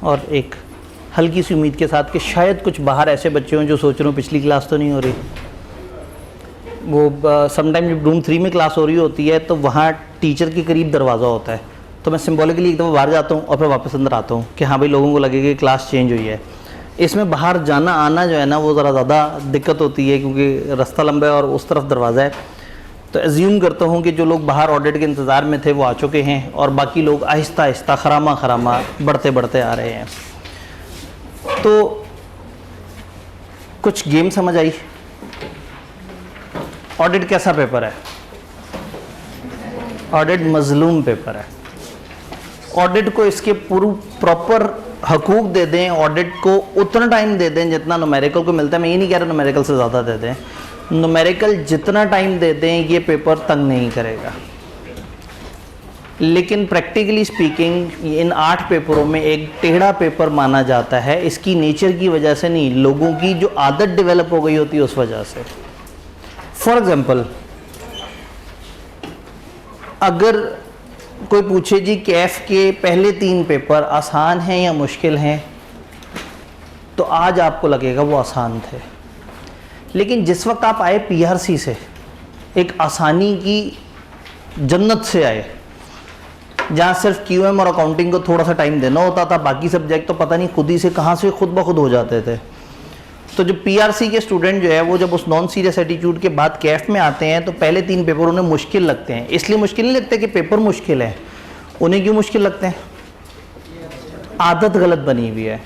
और एक हल्की सी उम्मीद के साथ कि शायद कुछ बाहर ऐसे बच्चे हों जो सोच रहे हो पिछली क्लास तो नहीं हो रही। वो समटाइम जब रूम 3 में क्लास हो रही होती है तो वहाँ टीचर के करीब दरवाज़ा होता है, तो मैं सिंबॉलिकली एक दफ़ा बाहर जाता हूँ और फिर वापस अंदर आता हूँ कि हाँ भाई लोगों को लगेगा कि क्लास चेंज हुई है। इसमें बाहर जाना आना जो है ना वो ज़रा ज़्यादा दिक्कत होती है क्योंकि रास्ता लंबा है और उस तरफ दरवाज़ा है। तो एज्यूम करता हूँ कि जो लोग बाहर ऑडिट के इंतज़ार में थे वो आ चुके हैं और बाकी लोग आहिस्ता आहिस्ता खरामा बढ़ते बढ़ते आ रहे हैं। तो कुछ गेम समझ आई? ऑडिट कैसा पेपर है? ऑडिट मजलूम पेपर है। ऑडिट को इसके प्रॉपर हकूक दे दें, ऑडिट को उतना टाइम दे दें जितना न्यूमेरिकल को मिलता है। मैं ये नहीं कह रहा न्यूमेरिकल से ज़्यादा दे दें, न्यूमेरिकल जितना टाइम दे दें ये पेपर तंग नहीं करेगा। लेकिन प्रैक्टिकली स्पीकिंग इन 8 पेपरों में एक टेढ़ा पेपर माना जाता है। इसकी नेचर की वजह से नहीं, लोगों की जो आदत डेवलप हो गई होती है उस वजह से। फॉर एग्जाम्पल, अगर कोई पूछे जी कैफ के पहले 3 पेपर आसान हैं या मुश्किल हैं, तो आज आपको लगेगा वो आसान थे। लेकिन जिस वक्त आप आए पीआरसी से, एक आसानी की जन्नत से आए जहाँ सिर्फ क्यूएम और अकाउंटिंग को थोड़ा सा टाइम देना होता था, बाकी सब्जेक्ट तो पता नहीं खुद ही से कहाँ से खुद ब खुद हो जाते थे। तो जो पीआरसी के स्टूडेंट जो है वो जब उस नॉन सीरियस एटीट्यूड के बाद कैफ में आते हैं तो पहले 3 पेपर उन्हें मुश्किल लगते हैं। इसलिए मुश्किल नहीं लगते कि पेपर मुश्किल है, उन्हें क्यों मुश्किल लगते हैं? आदत गलत बनी हुई है।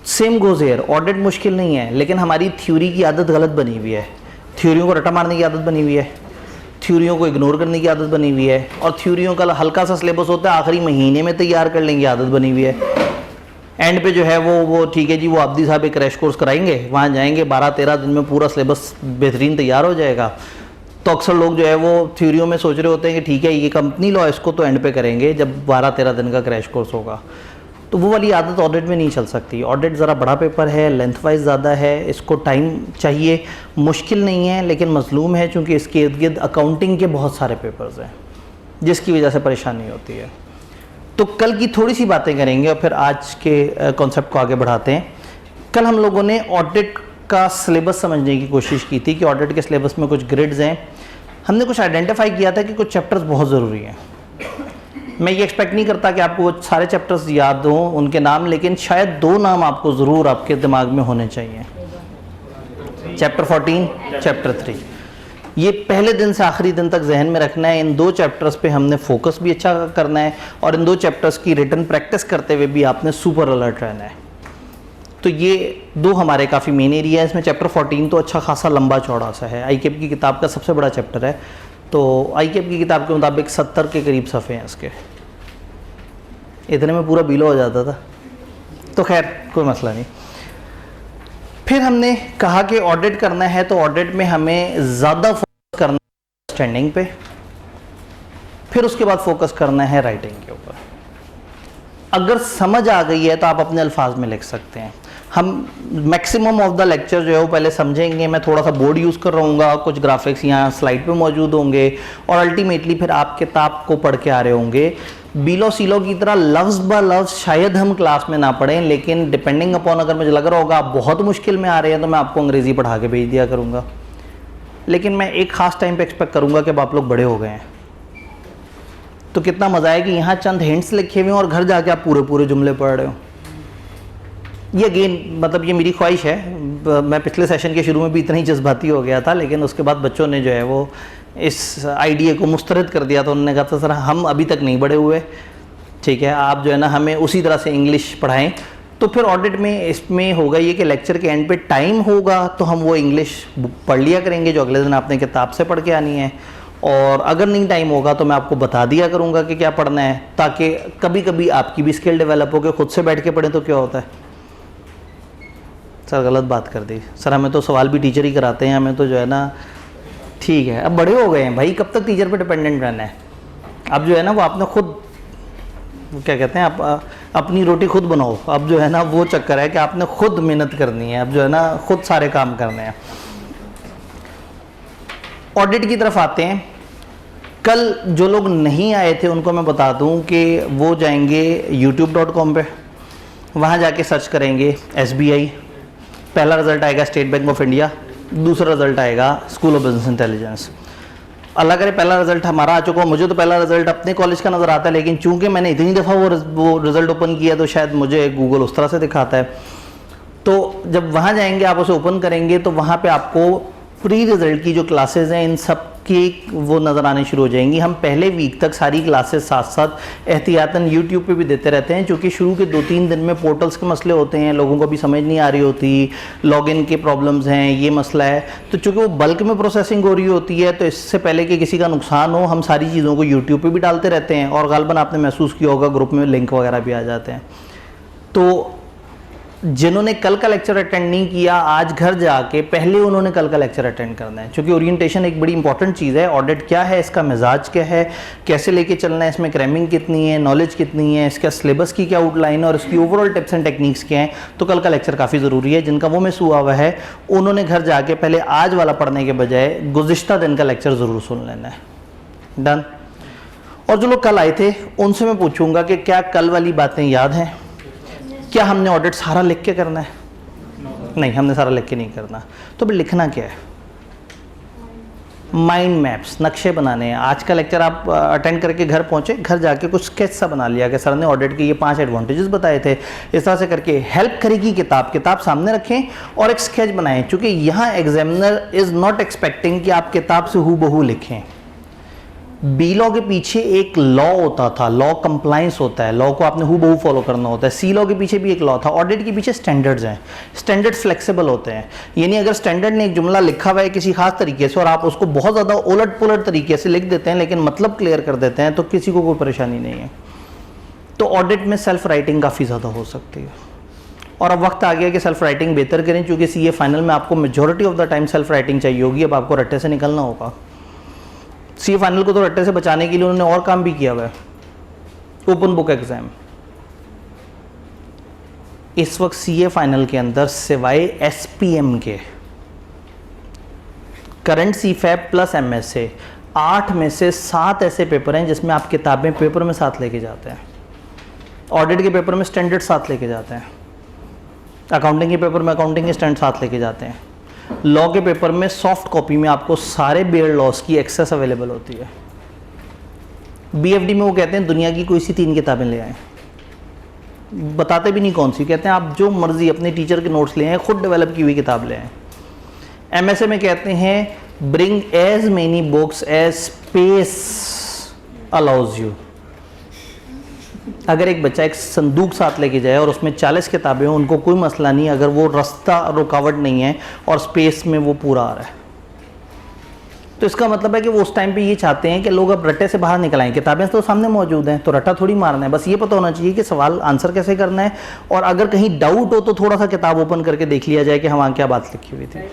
सेम गोज हियर, ऑडिट मुश्किल नहीं है लेकिन हमारी थ्योरी की आदत गलत बनी हुई है। थ्योरियों को रटा मारने की आदत बनी हुई है, थ्योरियों को इग्नोर करने की आदत बनी हुई है, और थ्योरियों का हल्का सा सिलेबस होता है आखिरी महीने में तैयार कर लेंगे, आदत बनी हुई है। एंड पे जो है वो ठीक है जी, वो अब्दी साहब एक क्रैश कोर्स कराएंगे, वहाँ जाएंगे 12-13 दिन में पूरा सिलेबस बेहतरीन तैयार हो जाएगा। तो अक्सर लोग जो है वो थ्योरियों में सोच रहे होते हैं कि ठीक है ये कंपनी लॉ, इसको तो एंड पे करेंगे जब 12-13 दिन का क्रैश कोर्स होगा। तो वो वाली आदत ऑडिट में नहीं चल सकती। ऑडिट ज़रा बड़ा पेपर है, लेंथ वाइज ज़्यादा है, इसको टाइम चाहिए, मुश्किल नहीं है लेकिन मजलूम है क्योंकि इसके इर्द गिर्द अकाउंटिंग के बहुत सारे पेपर्स हैं जिसकी वजह से परेशानी होती है। तो कल की थोड़ी सी बातें करेंगे और फिर आज के कॉन्सेप्ट को आगे बढ़ाते हैं। कल हम लोगों ने ऑडिट का सिलेबस समझने की कोशिश की थी कि ऑडिट के सिलेबस में कुछ ग्रिड्स हैं। हमने कुछ आइडेंटिफाई किया था कि कुछ चैप्टर्स बहुत ज़रूरी हैं। मैं ये एक्सपेक्ट नहीं करता कि आपको वो सारे चैप्टर्स याद हों उनके नाम, लेकिन शायद 2 नाम आपको ज़रूर आपके दिमाग में होने चाहिए। चैप्टर 14, चैप्टर 3, ये पहले दिन से आखिरी दिन तक जहन में रखना है। इन 2 चैप्टर्स पे हमने फोकस भी अच्छा करना है और इन 2 चैप्टर्स की रिटन प्रैक्टिस करते हुए भी आपने सुपर अलर्ट रहना है। तो ये 2 हमारे काफ़ी मेन एरिया है। इसमें चैप्टर 14 तो अच्छा खासा लंबा चौड़ा सा है, आईकेप की किताब का सबसे बड़ा चैप्टर है। तो आईकेप की किताब के मुताबिक 70 के करीब सफ़े हैं इसके, इतने में पूरा बीलो हो जाता था। तो खैर कोई मसला नहीं। फिर हमने कहा कि ऑडिट करना है तो ऑडिट में हमें ज़्यादा फोकस करना है स्टैंडिंग पे, फिर उसके बाद फोकस करना है राइटिंग के ऊपर। अगर समझ आ गई है तो आप अपने अल्फाज में लिख सकते हैं। हम मैक्सिमम ऑफ द लेक्चर जो है वो पहले समझेंगे, मैं थोड़ा सा बोर्ड यूज़ कर रहा हूँ, कुछ ग्राफिक्स यहाँ स्लाइड पे मौजूद होंगे और अल्टीमेटली फिर आप किताब को पढ़ के आ रहे होंगे। बीलो सीलो की तरह लफ्ज़ ब लफ्ज़ शायद हम क्लास में ना पढ़ें, लेकिन डिपेंडिंग अपॉन अगर मुझे लग रहा होगा आप बहुत मुश्किल में आ रहे हैं तो मैं आपको अंग्रेज़ी पढ़ा के भेज दिया करूँगा। लेकिन मैं एक ख़ास टाइम पे एक्सपेक्ट करूँगा कि अब आप लोग बड़े हो गए हैं, तो कितना मज़ा है कि यहाँ चंद हिंट्स लिखे हुए हैं और घर जाके आप पूरे पूरे जुमले पढ़ रहे हो। ये अगेन मतलब ये मेरी ख्वाहिश है। मैं पिछले सेशन के शुरू में भी इतना ही जज्बाती हो गया था, लेकिन उसके बाद बच्चों ने जो है वो इस आइडिया को मुस्तरद कर दिया। तो उन्होंने कहा था सर हम अभी तक नहीं बढ़े हुए, ठीक है आप जो है ना हमें उसी तरह से इंग्लिश पढ़ाएं। तो फिर ऑडिट में इसमें होगा ये कि लेक्चर के एंड पे टाइम होगा तो हम वो इंग्लिश पढ़ लिया करेंगे जो अगले दिन आपने किताब से पढ़ के आनी है, और अगर नहीं टाइम होगा तो मैं आपको बता दिया करूँगा कि क्या पढ़ना है, ताकि कभी कभी आपकी भी स्किल डेवलप हो के खुद से बैठ के पढ़ें तो क्या होता है। सर गलत बात कर दी सर, हमें तो सवाल भी टीचर ही कराते हैं, हमें तो जो है ना ठीक है अब बड़े हो गए हैं भाई, कब तक टीचर पे डिपेंडेंट रहना है। अब जो है ना वो आपने खुद क्या कहते हैं आप अपनी रोटी खुद बनाओ। अब जो है ना वो चक्कर है कि आपने खुद मेहनत करनी है, अब जो है ना खुद सारे काम करने हैं। ऑडिट की तरफ आते हैं। कल जो लोग नहीं आए थे उनको मैं बता दूं कि वो जाएंगे youtube.com पे, वहाँ जाके सर्च करेंगे SBI, पहला रिजल्ट आएगा स्टेट बैंक ऑफ इंडिया, दूसरा रिजल्ट आएगा स्कूल ऑफ बिजनेस इंटेलिजेंस। अल्लाह करे पहला रिजल्ट हमारा आ चुका हो, मुझे तो पहला रिजल्ट अपने कॉलेज का नज़र आता है, लेकिन चूंकि मैंने इतनी दफ़ा वो रिजल्ट ओपन किया तो शायद मुझे गूगल उस तरह से दिखाता है। तो जब वहाँ जाएंगे आप उसे ओपन करेंगे तो वहाँ पे आपको प्री रिजल्ट की जो क्लासेस हैं इन सब की वो नज़र आने शुरू हो जाएंगी। हम पहले वीक तक सारी क्लासेस साथ साथ एहतियातन यूट्यूब पे भी देते रहते हैं, क्योंकि शुरू के 2-3 दिन में पोर्टल्स के मसले होते हैं, लोगों को भी समझ नहीं आ रही होती, लॉगिन के प्रॉब्लम्स हैं, ये मसला है। तो चूँकि वो बल्क में प्रोसेसिंग हो रही होती है तो इससे पहले कि किसी का नुकसान हो हम सारी चीज़ों को यूट्यूब पर भी डालते रहते हैं, और गालबन आपने महसूस किया होगा ग्रुप में लिंक वगैरह भी आ जाते हैं। तो जिन्होंने कल का लेक्चर अटेंड नहीं किया, आज घर जाके पहले उन्होंने कल का लेक्चर अटेंड करना है, क्योंकि ओरिएंटेशन एक बड़ी इंपॉर्टेंट चीज़ है। ऑडिट क्या है, इसका मिजाज क्या है, कैसे लेके चलना है, इसमें क्रैमिंग कितनी है, नॉलेज कितनी है, इसका सिलेबस की क्या आउटलाइन है और इसकी ओवरऑल टिप्स एंड टेक्निक्स क्या हैं। तो कल का लेक्चर काफ़ी ज़रूरी है। जिनका वो मिस हुआ हुआ है उन्होंने घर जाके पहले आज वाला पढ़ने के बजाय गुज़िश्ता दिन का लेक्चर ज़रूर सुन लेना है। डन। और जो लोग कल आए थे उनसे मैं पूछूंगा कि क्या कल वाली बातें याद हैं? क्या हमने ऑडिट सारा लिख के करना है? नहीं, हमने सारा लिख के नहीं करना। तो फिर लिखना क्या है? माइंड मैप्स, नक्शे बनाने हैं। आज का लेक्चर आप अटेंड करके घर पहुंचे, घर जाके कुछ स्केच सा बना लिया कि सर ने ऑडिट के ये 5 एडवांटेजेस बताए थे, इस तरह से करके हेल्प करेगी किताब सामने रखें और एक स्केच बनाएं। चूँकि यहाँ एग्जामिनर इज़ नॉट एक्सपेक्टिंग कि आप किताब से हूबहू लिखें। बी लॉ के पीछे एक लॉ होता था, लॉ कंप्लायंस होता है, लॉ को आपने हूबहू फॉलो करना होता है। सी लॉ के पीछे भी एक लॉ था। ऑडिट के पीछे स्टैंडर्ड्स हैं, स्टैंडर्ड फ्लेक्सिबल होते हैं। यानी अगर स्टैंडर्ड ने एक जुमला लिखा हुआ है किसी खास तरीके से और आप उसको बहुत ज़्यादा उलट पुलट तरीके से लिख देते हैं लेकिन मतलब क्लियर कर देते हैं तो किसी को कोई परेशानी नहीं है। तो ऑडिट में सेल्फ राइटिंग काफ़ी ज़्यादा हो सकती है, और अब वक्त आ गया कि सेल्फ राइटिंग बेहतर करें, क्योंकि CA फाइनल में आपको majority of the time self writing चाहिए होगी। अब आपको रट्टे से निकलना होगा। CA फाइनल को तो रट्टे से बचाने के लिए उन्होंने और काम भी किया हुआ है। ओपन बुक एग्जाम इस वक्त CA फाइनल के अंदर सिवाय SPM के करंट CFAP प्लस MSA 8 में से 7 ऐसे पेपर हैं जिसमें आप किताबें पेपर में साथ लेके जाते हैं। ऑडिट के पेपर में स्टैंडर्ड साथ लेके जाते हैं, अकाउंटिंग के पेपर में अकाउंटिंग के स्टैंडर्ड साथ लेके जाते हैं, लॉ के पेपर में सॉफ्ट कॉपी में आपको सारे बेयर लॉस की एक्सेस अवेलेबल होती है। BFD में वो कहते हैं दुनिया की कोई सी 3 किताबें ले आएँ, बताते भी नहीं कौन सी, कहते हैं आप जो मर्जी अपने टीचर के नोट्स ले आएँ, खुद डेवलप की हुई किताब ले आएँ। MSA में कहते हैं bring as many books as space allows you. अगर एक बच्चा एक संदूक साथ लेके जाए और उसमें 40 किताबें हों, उनको कोई मसला नहीं अगर वो रास्ता रुकावट नहीं है और स्पेस में वो पूरा आ रहा है। तो इसका मतलब है कि वो उस टाइम पे ये चाहते हैं कि लोग अब रट्टे से बाहर निकल आएं। किताबें तो सामने मौजूद हैं, तो रट्टा थोड़ी मारना है, बस ये पता होना चाहिए कि सवाल आंसर कैसे करना है, और अगर कहीं डाउट हो तो थोड़ा सा किताब ओपन करके देख लिया जाए कि हाँ क्या बात लिखी हुई थी।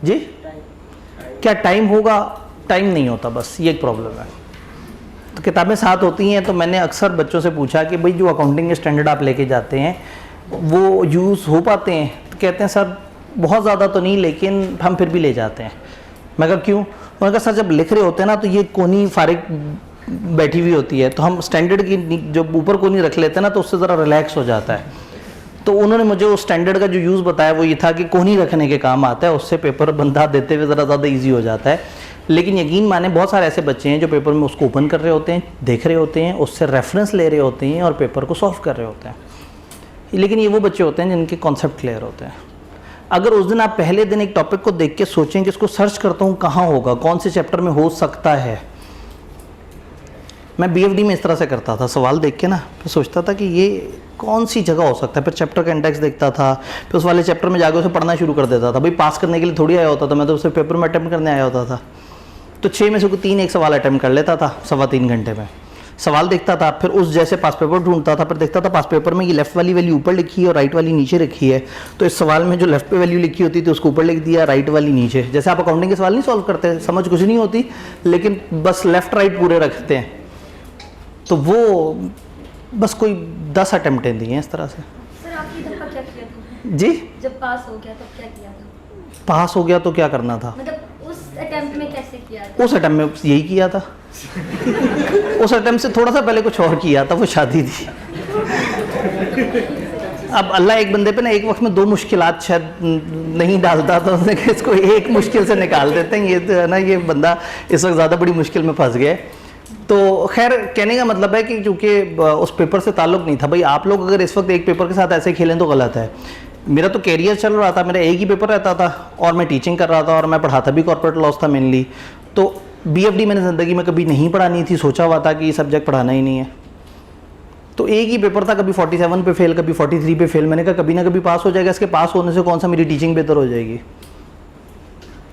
जी क्या टाइम होगा? टाइम नहीं होता, बस ये एक प्रॉब्लम है। तो किताबें साथ होती हैं, तो मैंने अक्सर बच्चों से पूछा कि भाई जो अकाउंटिंग के स्टैंडर्ड आप लेके जाते हैं वो यूज़ हो पाते हैं? तो कहते हैं सर बहुत ज़्यादा तो नहीं, लेकिन हम फिर भी ले जाते हैं। मैं कहा क्यों? उन्होंने कहा सर जब लिख रहे होते हैं ना तो ये कोनी फारिग बैठी हुई होती है, तो हम स्टैंडर्ड की जब ऊपर कोनी रख लेते हैं ना तो उससे ज़रा रिलैक्स हो जाता है। तो उन्होंने मुझे उस स्टैंडर्ड का जो यूज़ बताया वो ये था कि कोनी रखने के काम आता है, उससे पेपर बंधा देते हुए ज़रा ज़्यादा ईजी हो जाता है। लेकिन यकीन माने बहुत सारे ऐसे बच्चे हैं जो पेपर में उसको ओपन कर रहे होते हैं, देख रहे होते हैं, उससे रेफरेंस ले रहे होते हैं और पेपर को सॉल्व कर रहे होते हैं। लेकिन ये वो बच्चे होते हैं जिनके कॉन्सेप्ट क्लियर होते हैं। अगर उस दिन आप पहले दिन एक टॉपिक को देख के सोचें कि इसको सर्च करता हूँ कहाँ होगा, कौन से चैप्टर में हो सकता है। मैं BFD में इस तरह से करता था, सवाल देख के ना फिर सोचता था कि ये कौन सी जगह हो सकता है, फिर चैप्टर का इंडेक्स देखता था, फिर उस वाले चैप्टर में जाकर उसे पढ़ना शुरू कर देता था। भाई पास करने के लिए थोड़ी आया होता था, मैं तो उसे पेपर में अटैम्प्ट करने आया होता था। तो 6 में से 3 एक सवाल अटैम्प्ट कर लेता था 3.25 घंटे में। सवाल देखता था, फिर उस जैसे पास पेपर ढूंढता था, फिर देखता था पास पेपर में ये लेफ्ट वाली वैल्यू ऊपर लिखी है और राइट वाली नीचे रखी है, तो इस सवाल में जो लेफ्ट पे वैल्यू लिखी होती थी उसको ऊपर लिख दिया, राइट वाली नीचे। जैसे आप अकाउंटिंग के सवाल नहीं सॉल्व करते, समझ कुछ नहीं होती लेकिन बस लेफ्ट राइट पूरे रखते हैं, तो वो बस कोई 10 अटैम्प्टें दी हैं इस तरह से। सर आपकी दफा क्या किया था? जी जब पास हो गया तब क्या किया था? पास हो गया तो क्या करना था? मतलब उस अटेम्प्ट में कैसे किया था? उस अटेम्प्ट में यही किया था। उस अटेम्प्ट से थोड़ा सा पहले कुछ और किया था, वो शादी थी। अब अल्लाह एक बंदे पे ना एक वक्त में दो मुश्किलात शायद नहीं डालता, तो उसने कहा इसको एक मुश्किल से निकाल देते हैं, ये तो है ना, ये बंदा इस वक्त ज़्यादा बड़ी मुश्किल में फंस गया है। तो खैर कहने का मतलब है कि चूँकि उस पेपर से ताल्लुक़ नहीं था, भाई आप लोग अगर इस वक्त एक पेपर के साथ ऐसे खेलें तो गलत है। मेरा तो कैरियर चल रहा था, मेरा एक ही पेपर रहता था और मैं टीचिंग कर रहा था और मैं पढ़ाता भी कॉर्पोरेट लॉस था मेनली। तो BFD मैंने ज़िंदगी में कभी नहीं पढ़ानी थी, सोचा हुआ था कि ये सब्जेक्ट पढ़ाना ही नहीं है। तो एक ही पेपर था, कभी 47 पे फेल, कभी 43 पे फेल। मैंने कहा कभी ना कभी पास हो जाएगा, इसके पास होने से कौन सा मेरी टीचिंग बेहतर हो जाएगी।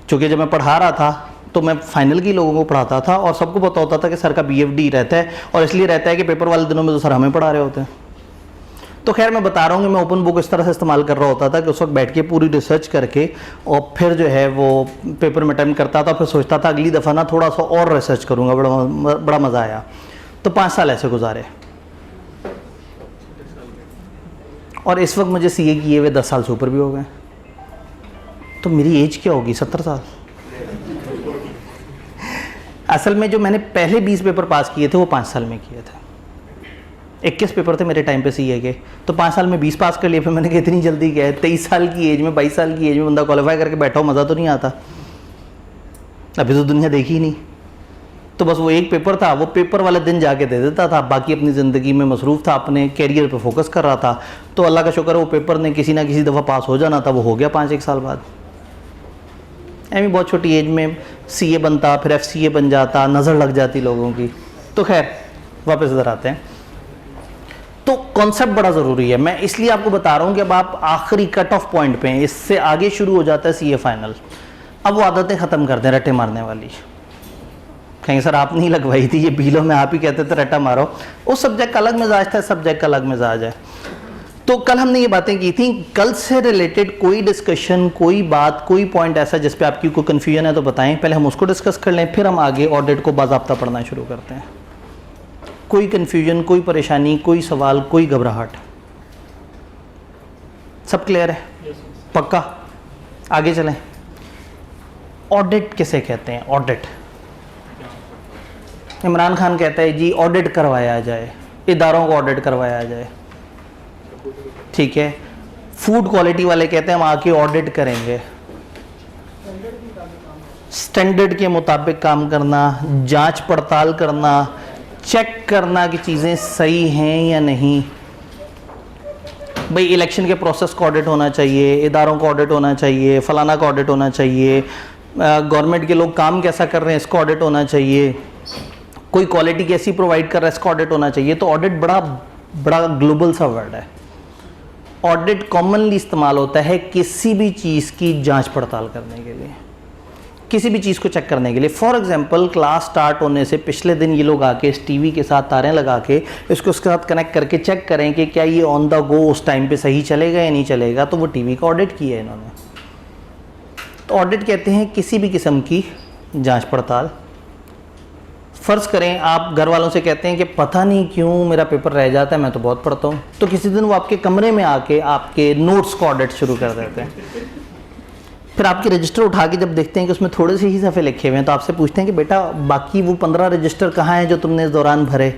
चूँकि जब मैं पढ़ा रहा था तो मैं फाइनल की लोगों को पढ़ाता था और सबको पता होता था कि सर का BFD रहता है, और इसलिए रहता है कि पेपर वाले दिनों में तो सर हमें पढ़ा रहे होते हैं। तो खैर मैं बता रहा हूँ कि मैं ओपन बुक इस तरह से इस्तेमाल कर रहा होता था कि उस वक्त बैठ के पूरी रिसर्च करके और फिर जो है वो पेपर में अटेम्प्ट करता था, फिर सोचता था अगली दफ़ा ना थोड़ा सा और रिसर्च करूँगा। बड़ा मज़ा आया। तो 5 साल ऐसे गुजारे और इस वक्त मुझे CA किए हुए 10 साल से ऊपर भी हो गए। तो मेरी एज क्या होगी? 70 साल। असल में जो मैंने पहले 20 पेपर पास किए थे वो 5 साल में किए थे। 21 पेपर थे मेरे टाइम पे CA के, तो 5 साल में 20 पास कर लिए। फिर मैंने कहा इतनी जल्दी क्या है, 23 साल की एज में, 22 साल की एज में बंदा क्वालिफाई करके बैठा हो, मज़ा तो नहीं आता। अभी तो दुनिया देखी ही नहीं। तो बस वो एक पेपर था, वो पेपर वाले दिन जाके दे देता था, बाकी अपनी ज़िंदगी में मसरूफ़ था, अपने कैरियर पे फोकस कर रहा था। तो अल्लाह का शुक्र है वो पेपर ने किसी ना किसी दफ़ा पास हो जाना था, वो हो गया 5-1 साल बाद। एमी बहुत छोटी एज में CA बनता, फिर FCA बन जाता, नज़र लग जाती लोगों की। तो खैर वापस इधर आते हैं। तो कॉन्सेप्ट बड़ा ज़रूरी है। मैं इसलिए आपको बता रहा हूँ कि अब आप आखिरी कट ऑफ पॉइंट पे हैं, इससे आगे शुरू हो जाता है CA फाइनल। अब वो आदतें ख़त्म कर दें रट्टे मारने वाली। कहेंगे सर आप नहीं लगवाई थी, ये बीलो में आप ही कहते थे रट्टा मारो। उस सब्जेक्ट का अलग मिजाज था, सब्जेक्ट का अलग मिजाज है। तो कल हमने ये बातें की थी। कल से रिलेटेड कोई डिस्कशन, कोई बात, कोई पॉइंट ऐसा जिस पे आपकी कोई कन्फ्यूजन है तो बताएं, पहले हम उसको डिस्कस कर लें, फिर हम आगे ऑडिट को बाज़ाब्ता पढ़ना शुरू करते हैं। कोई कन्फ्यूजन, कोई परेशानी, कोई सवाल, कोई घबराहट? सब क्लियर है? पक्का? आगे चलें। ऑडिट किसे कहते हैं? ऑडिट, इमरान खान कहता है जी ऑडिट करवाया जाए, इदारों को ऑडिट करवाया जाए, ठीक है। फूड क्वालिटी वाले कहते हैं हम आके ऑडिट करेंगे। स्टैंडर्ड के मुताबिक काम करना, जांच पड़ताल करना, चेक करना कि चीज़ें सही हैं या नहीं। भाई इलेक्शन के प्रोसेस का ऑडिट होना चाहिए, इदारों का ऑडिट होना चाहिए, फलाना का ऑडिट होना चाहिए, गवर्नमेंट के लोग काम कैसा कर रहे हैं इसका ऑडिट होना चाहिए, कोई क्वालिटी कैसी प्रोवाइड कर रहा है इसका ऑडिट होना चाहिए। तो ऑडिट बड़ा बड़ा ग्लोबल सा वर्ड है। ऑडिट कॉमनली इस्तेमाल होता है किसी भी चीज़ की जांच पड़ताल करने के लिए, किसी भी चीज़ को चेक करने के लिए। फॉर एग्जांपल क्लास स्टार्ट होने से पिछले दिन ये लोग आके इस टीवी के साथ तारें लगा के इसको उसके साथ कनेक्ट करके चेक करें कि क्या ये ऑन द गो उस टाइम पे सही चलेगा या नहीं चलेगा, तो वो टीवी का ऑडिट किया है इन्होंने। तो ऑडिट कहते हैं किसी भी किस्म की जाँच पड़ताल। फ़र्ज़ करें आप घर वालों से कहते हैं कि पता नहीं क्यों मेरा पेपर रह जाता है, मैं तो बहुत पढ़ता हूँ, तो किसी दिन वो आपके कमरे में आके आपके नोट्स का ऑडिट शुरू कर देते हैं। फिर आपके रजिस्टर उठा के जब देखते हैं कि उसमें थोड़े से ही सफ़े लिखे हुए हैं, तो आपसे पूछते हैं कि बेटा बाकी वो 15 रजिस्टर कहाँ हैं जो तुमने इस दौरान भरे?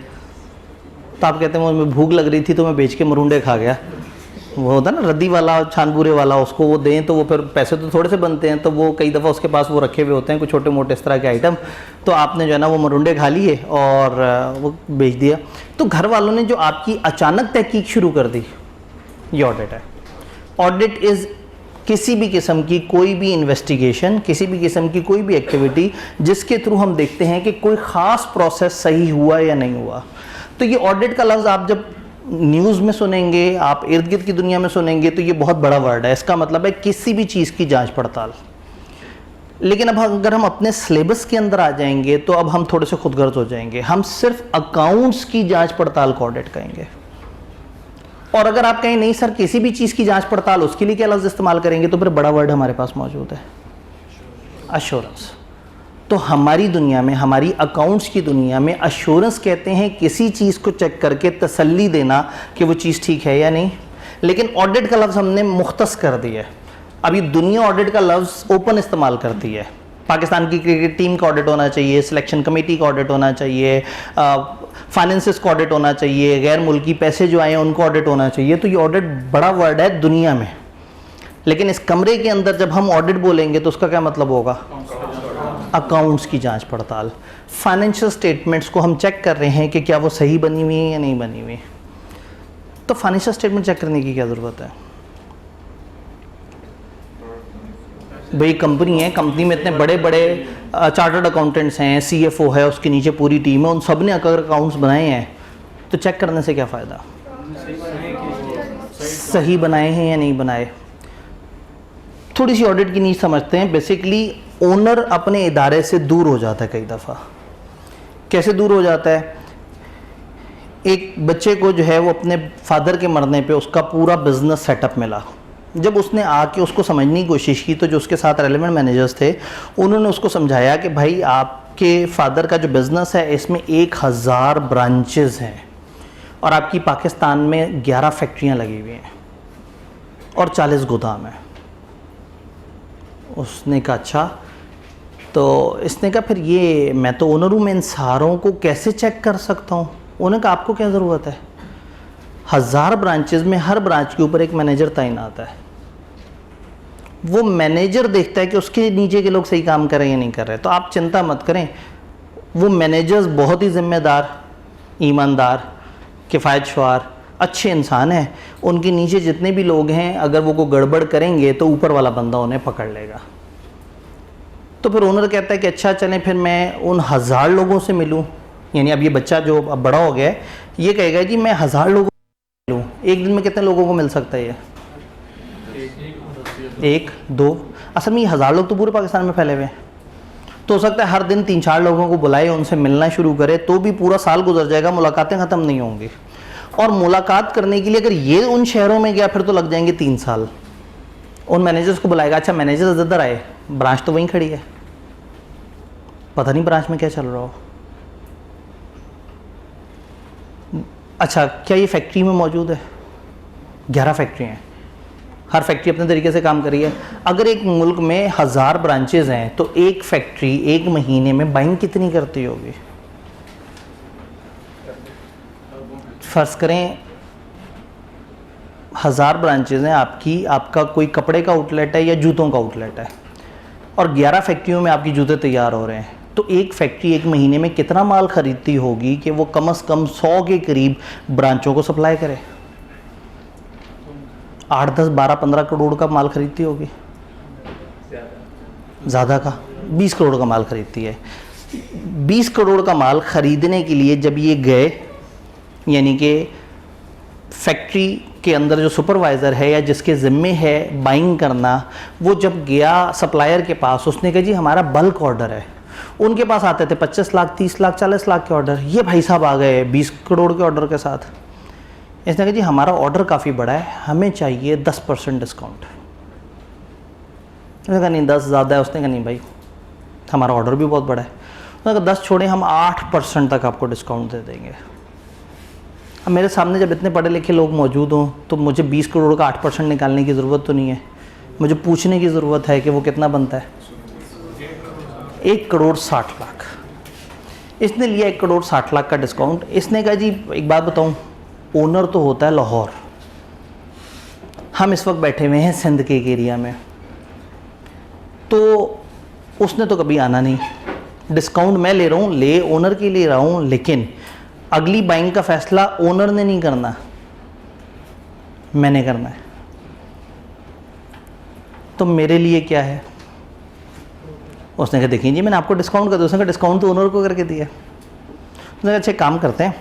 तो आप कहते हैं मुझे भूख लग रही थी तो मैं बेच के मरुंडे खा गया। वो होता है ना रद्दी वाला, छानबूरे वाला, उसको वो दें तो वो फिर पैसे तो थोड़े से बनते हैं, तो वो कई दफ़ा उसके पास वो रखे हुए होते हैं कुछ छोटे मोटे इस तरह के आइटम, तो आपने जो है ना वो मरुंडे खा लिए और वो बेच दिया। तो घर वालों ने जो आपकी अचानक तहकीक शुरू कर दी, ये ऑडिट है। ऑडिट इज़ किसी भी किस्म की कोई भी इन्वेस्टिगेशन, किसी भी किस्म की कोई भी एक्टिविटी जिसके थ्रू हम देखते हैं कि कोई ख़ास प्रोसेस सही हुआ या नहीं हुआ। तो ये ऑडिट का लफ्ज़ आप जब न्यूज़ में सुनेंगे, आप इर्द गिर्द की दुनिया में सुनेंगे, तो ये बहुत बड़ा वर्ड है। इसका मतलब है किसी भी चीज़ की जांच पड़ताल। लेकिन अब अगर हम अपने सिलेबस के अंदर आ जाएंगे तो अब हम थोड़े से खुदगर्ज हो जाएंगे। हम सिर्फ अकाउंट्स की जांच पड़ताल को ऑडिट कहेंगे। और अगर आप कहें नहीं सर किसी भी चीज़ की जांच पड़ताल, उसके लिए क्या लफ्ज़ इस्तेमाल करेंगे, तो फिर बड़ा वर्ड हमारे पास मौजूद है, अश्योरेंस। तो हमारी दुनिया में, हमारी अकाउंट्स की दुनिया में अश्योरेंस कहते हैं किसी चीज़ को चेक करके तसल्ली देना कि वो चीज़ ठीक है या नहीं। लेकिन ऑडिट का लफ्ज़ हमने मुख्तस कर दिया है। अभी दुनिया ऑडिट का लफ्ज़ ओपन इस्तेमाल करती है। पाकिस्तान की क्रिकेट टीम का ऑडिट होना चाहिए, सिलेक्शन कमेटी का ऑडिट होना चाहिए, फाइनेंसेस का ऑडिट होना चाहिए, गैर मुल्की पैसे जो आए हैं उनको ऑडिट होना चाहिए। तो ये ऑडिट बड़ा वर्ड है दुनिया में, लेकिन इस कमरे के अंदर जब हम ऑडिट बोलेंगे तो उसका क्या मतलब होगा? अकाउंट्स की जांच पड़ताल। फाइनेंशियल स्टेटमेंट्स को हम चेक कर रहे हैं कि क्या वो सही बनी हुई है या नहीं बनी हुई। तो फाइनेंशियल स्टेटमेंट चेक करने की क्या ज़रूरत है? भाई कंपनी है, कंपनी में इतने बड़े बड़े चार्टर्ड अकाउंटेंट्स हैं, CFO है, उसके नीचे पूरी टीम है, उन सब ने अगर अकाउंट्स बनाए हैं तो चेक करने से क्या फ़ायदा? सही बनाए हैं या नहीं बनाए। थोड़ी सी ऑडिट की नींव समझते हैं। बेसिकली ओनर अपने इदारे से दूर हो जाता है कई दफ़ा। कैसे दूर हो जाता है? एक बच्चे को जो है वो अपने फादर के मरने पे उसका पूरा बिजनेस सेटअप मिला। जब उसने आके उसको समझने की कोशिश की तो जो उसके साथ रेलेवेंट मैनेजर्स थे उन्होंने उसको समझाया कि भाई आपके फादर का जो बिज़नेस है इसमें 1000 ब्रांचेस हैं और आपकी पाकिस्तान में 11 फैक्ट्रियाँ लगी हुई हैं और 40 गोदाम हैं। उसने कहा अच्छा। तो इसने कहा फिर ये मैं तो ओनर हूँ, मैं इन सारों को कैसे चेक कर सकता हूँ? उन्होंने कहा आपको क्या ज़रूरत है? 1000 ब्रांचेस में हर ब्रांच के ऊपर एक मैनेजर तैनात है। वो मैनेजर देखता है कि उसके नीचे के लोग सही काम कर रहे हैं या नहीं कर रहे। तो आप चिंता मत करें, वो मैनेजर्स बहुत ही ज़िम्मेदार, ईमानदार, किफ़ायतशवार, अच्छे इंसान हैं। उनके नीचे जितने भी लोग हैं अगर वो को गड़बड़ करेंगे तो ऊपर वाला बंदा उन्हें पकड़ लेगा। तो फिर ओनर कहता है कि अच्छा चलें फिर मैं उन 1000 लोगों से मिलूँ। यानी अब ये बच्चा जो अब बड़ा हो गया है ये कहेगा कि मैं 1000 लोगों को मिलूँ। एक दिन में कितने लोगों को मिल सकता है ये? 1 2। असल में ये 1000 लोग तो पूरे पाकिस्तान में फैले हुए हैं। तो हो सकता है हर दिन 3-4 लोगों को बुलाए, उनसे मिलना शुरू करे, तो भी पूरा साल गुजर जाएगा, मुलाकातें ख़त्म नहीं होंगी। और मुलाकात करने के लिए अगर ये उन शहरों में गया फिर तो लग जाएंगे 3 साल। उन मैनेजर्स को बुलाएगा, अच्छा मैनेजर्स इधर आए, ब्रांच तो वहीं खड़ी है, पता नहीं ब्रांच में क्या चल रहा हो। अच्छा क्या ये फैक्ट्री में मौजूद है? 11 फैक्ट्री हैं, हर फैक्ट्री अपने तरीके से काम कर रही है। अगर एक मुल्क में 1000 ब्रांचेस हैं तो एक फैक्ट्री एक महीने में बाइंग कितनी करती होगी? फ़र्ज़ करें 1000 ब्रांचेस हैं आपकी, आपका कोई कपड़े का आउटलेट है या जूतों का आउटलेट है और 11 फैक्ट्रियों में आपकी जूते तैयार हो रहे हैं। तो एक फैक्ट्री एक महीने में कितना माल ख़रीदती होगी कि वो कम से कम 100 के करीब ब्रांचों को सप्लाई करे? 8 10 12 15 करोड़ का माल खरीदती होगी, ज़्यादा का 20 करोड़ का माल खरीदती है। 20 करोड़ का माल ख़रीदने के लिए जब ये गए, यानी कि फैक्ट्री के अंदर जो सुपरवाइज़र है या जिसके ज़िम्मे है बाइंग करना, वो जब गया सप्लायर के पास, उसने कहा जी हमारा बल्क ऑर्डर है। उनके पास आते थे 25 लाख 30 लाख 40 लाख के ऑर्डर, ये भाई साहब आ गए 20 करोड़ के ऑर्डर के साथ। इसने कहा जी हमारा ऑर्डर काफ़ी बड़ा है, हमें चाहिए 10% डिस्काउंट। उसने कहा नहीं 10 ज़्यादा है। उसने कहा नहीं भाई हमारा ऑर्डर भी बहुत बड़ा है। उसने कहा 10 छोड़े, हम 8% तक आपको डिस्काउंट दे देंगे। अब मेरे सामने जब इतने पढ़े लिखे लोग मौजूद हों तो मुझे 20 करोड़ का 8% निकालने की ज़रूरत तो नहीं है, मुझे पूछने की ज़रूरत है कि वो कितना बनता है। 1 करोड़ 60 लाख। इसने लिया 1 करोड़ 60 लाख का डिस्काउंट। इसने कहा जी एक बात बताऊं, ओनर तो होता है लाहौर, हम इस वक्त बैठे हुए हैं सिंध के एक एरिया में, तो उसने तो कभी आना नहीं। डिस्काउंट मैं ले रहा हूँ, ले ओनर के लिए रहा हूँ, लेकिन अगली बाइंग का फ़ैसला ओनर ने नहीं करना, मैंने करना है। तो मेरे लिए क्या है? उसने कहा देखिए जी मैंने आपको डिस्काउंट कर दिया। उसने कहा डिस्काउंट तो ओनर को करके दिया। उसने कहा अच्छा काम करते हैं,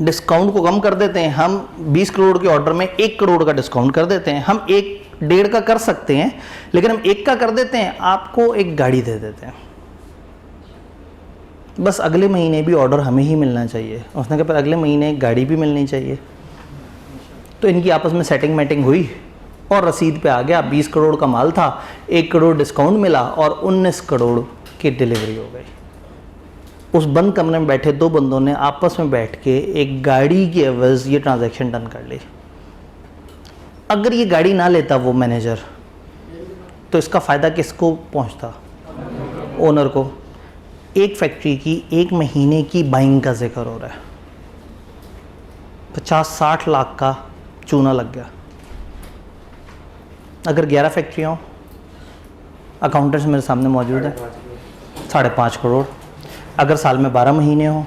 डिस्काउंट को कम कर देते हैं, हम 20 करोड़ के ऑर्डर में 1 करोड़ का डिस्काउंट कर देते हैं। हम 1-1.5 का कर सकते हैं, लेकिन हम 1 का कर देते हैं, आपको एक गाड़ी दे देते हैं, बस अगले महीने भी ऑर्डर हमें ही मिलना चाहिए। उसने कहा पर अगले महीने एक गाड़ी भी मिलनी चाहिए। तो इनकी आपस में सेटिंग मैटिंग हुई और रसीद पे आ गया 20 करोड़ का माल था, 1 करोड़ डिस्काउंट मिला और 19 करोड़ की डिलीवरी हो गई। उस बंद कमरे में बैठे 2 बंदों ने आपस में बैठ के एक गाड़ी की एवज़ ये ट्रांजैक्शन डन कर ली। अगर ये गाड़ी ना लेता वो मैनेजर, तो इसका फ़ायदा किसको पहुंचता? ओनर को। एक फैक्ट्री की एक महीने की बाइंग का जिक्र हो रहा है, 50-60 लाख का चूना लग गया। अगर 11 फैक्ट्रियाँ हों, अकाउंटेंट्स मेरे सामने मौजूद है, 5.5 करोड़। अगर साल में 12 महीने हों,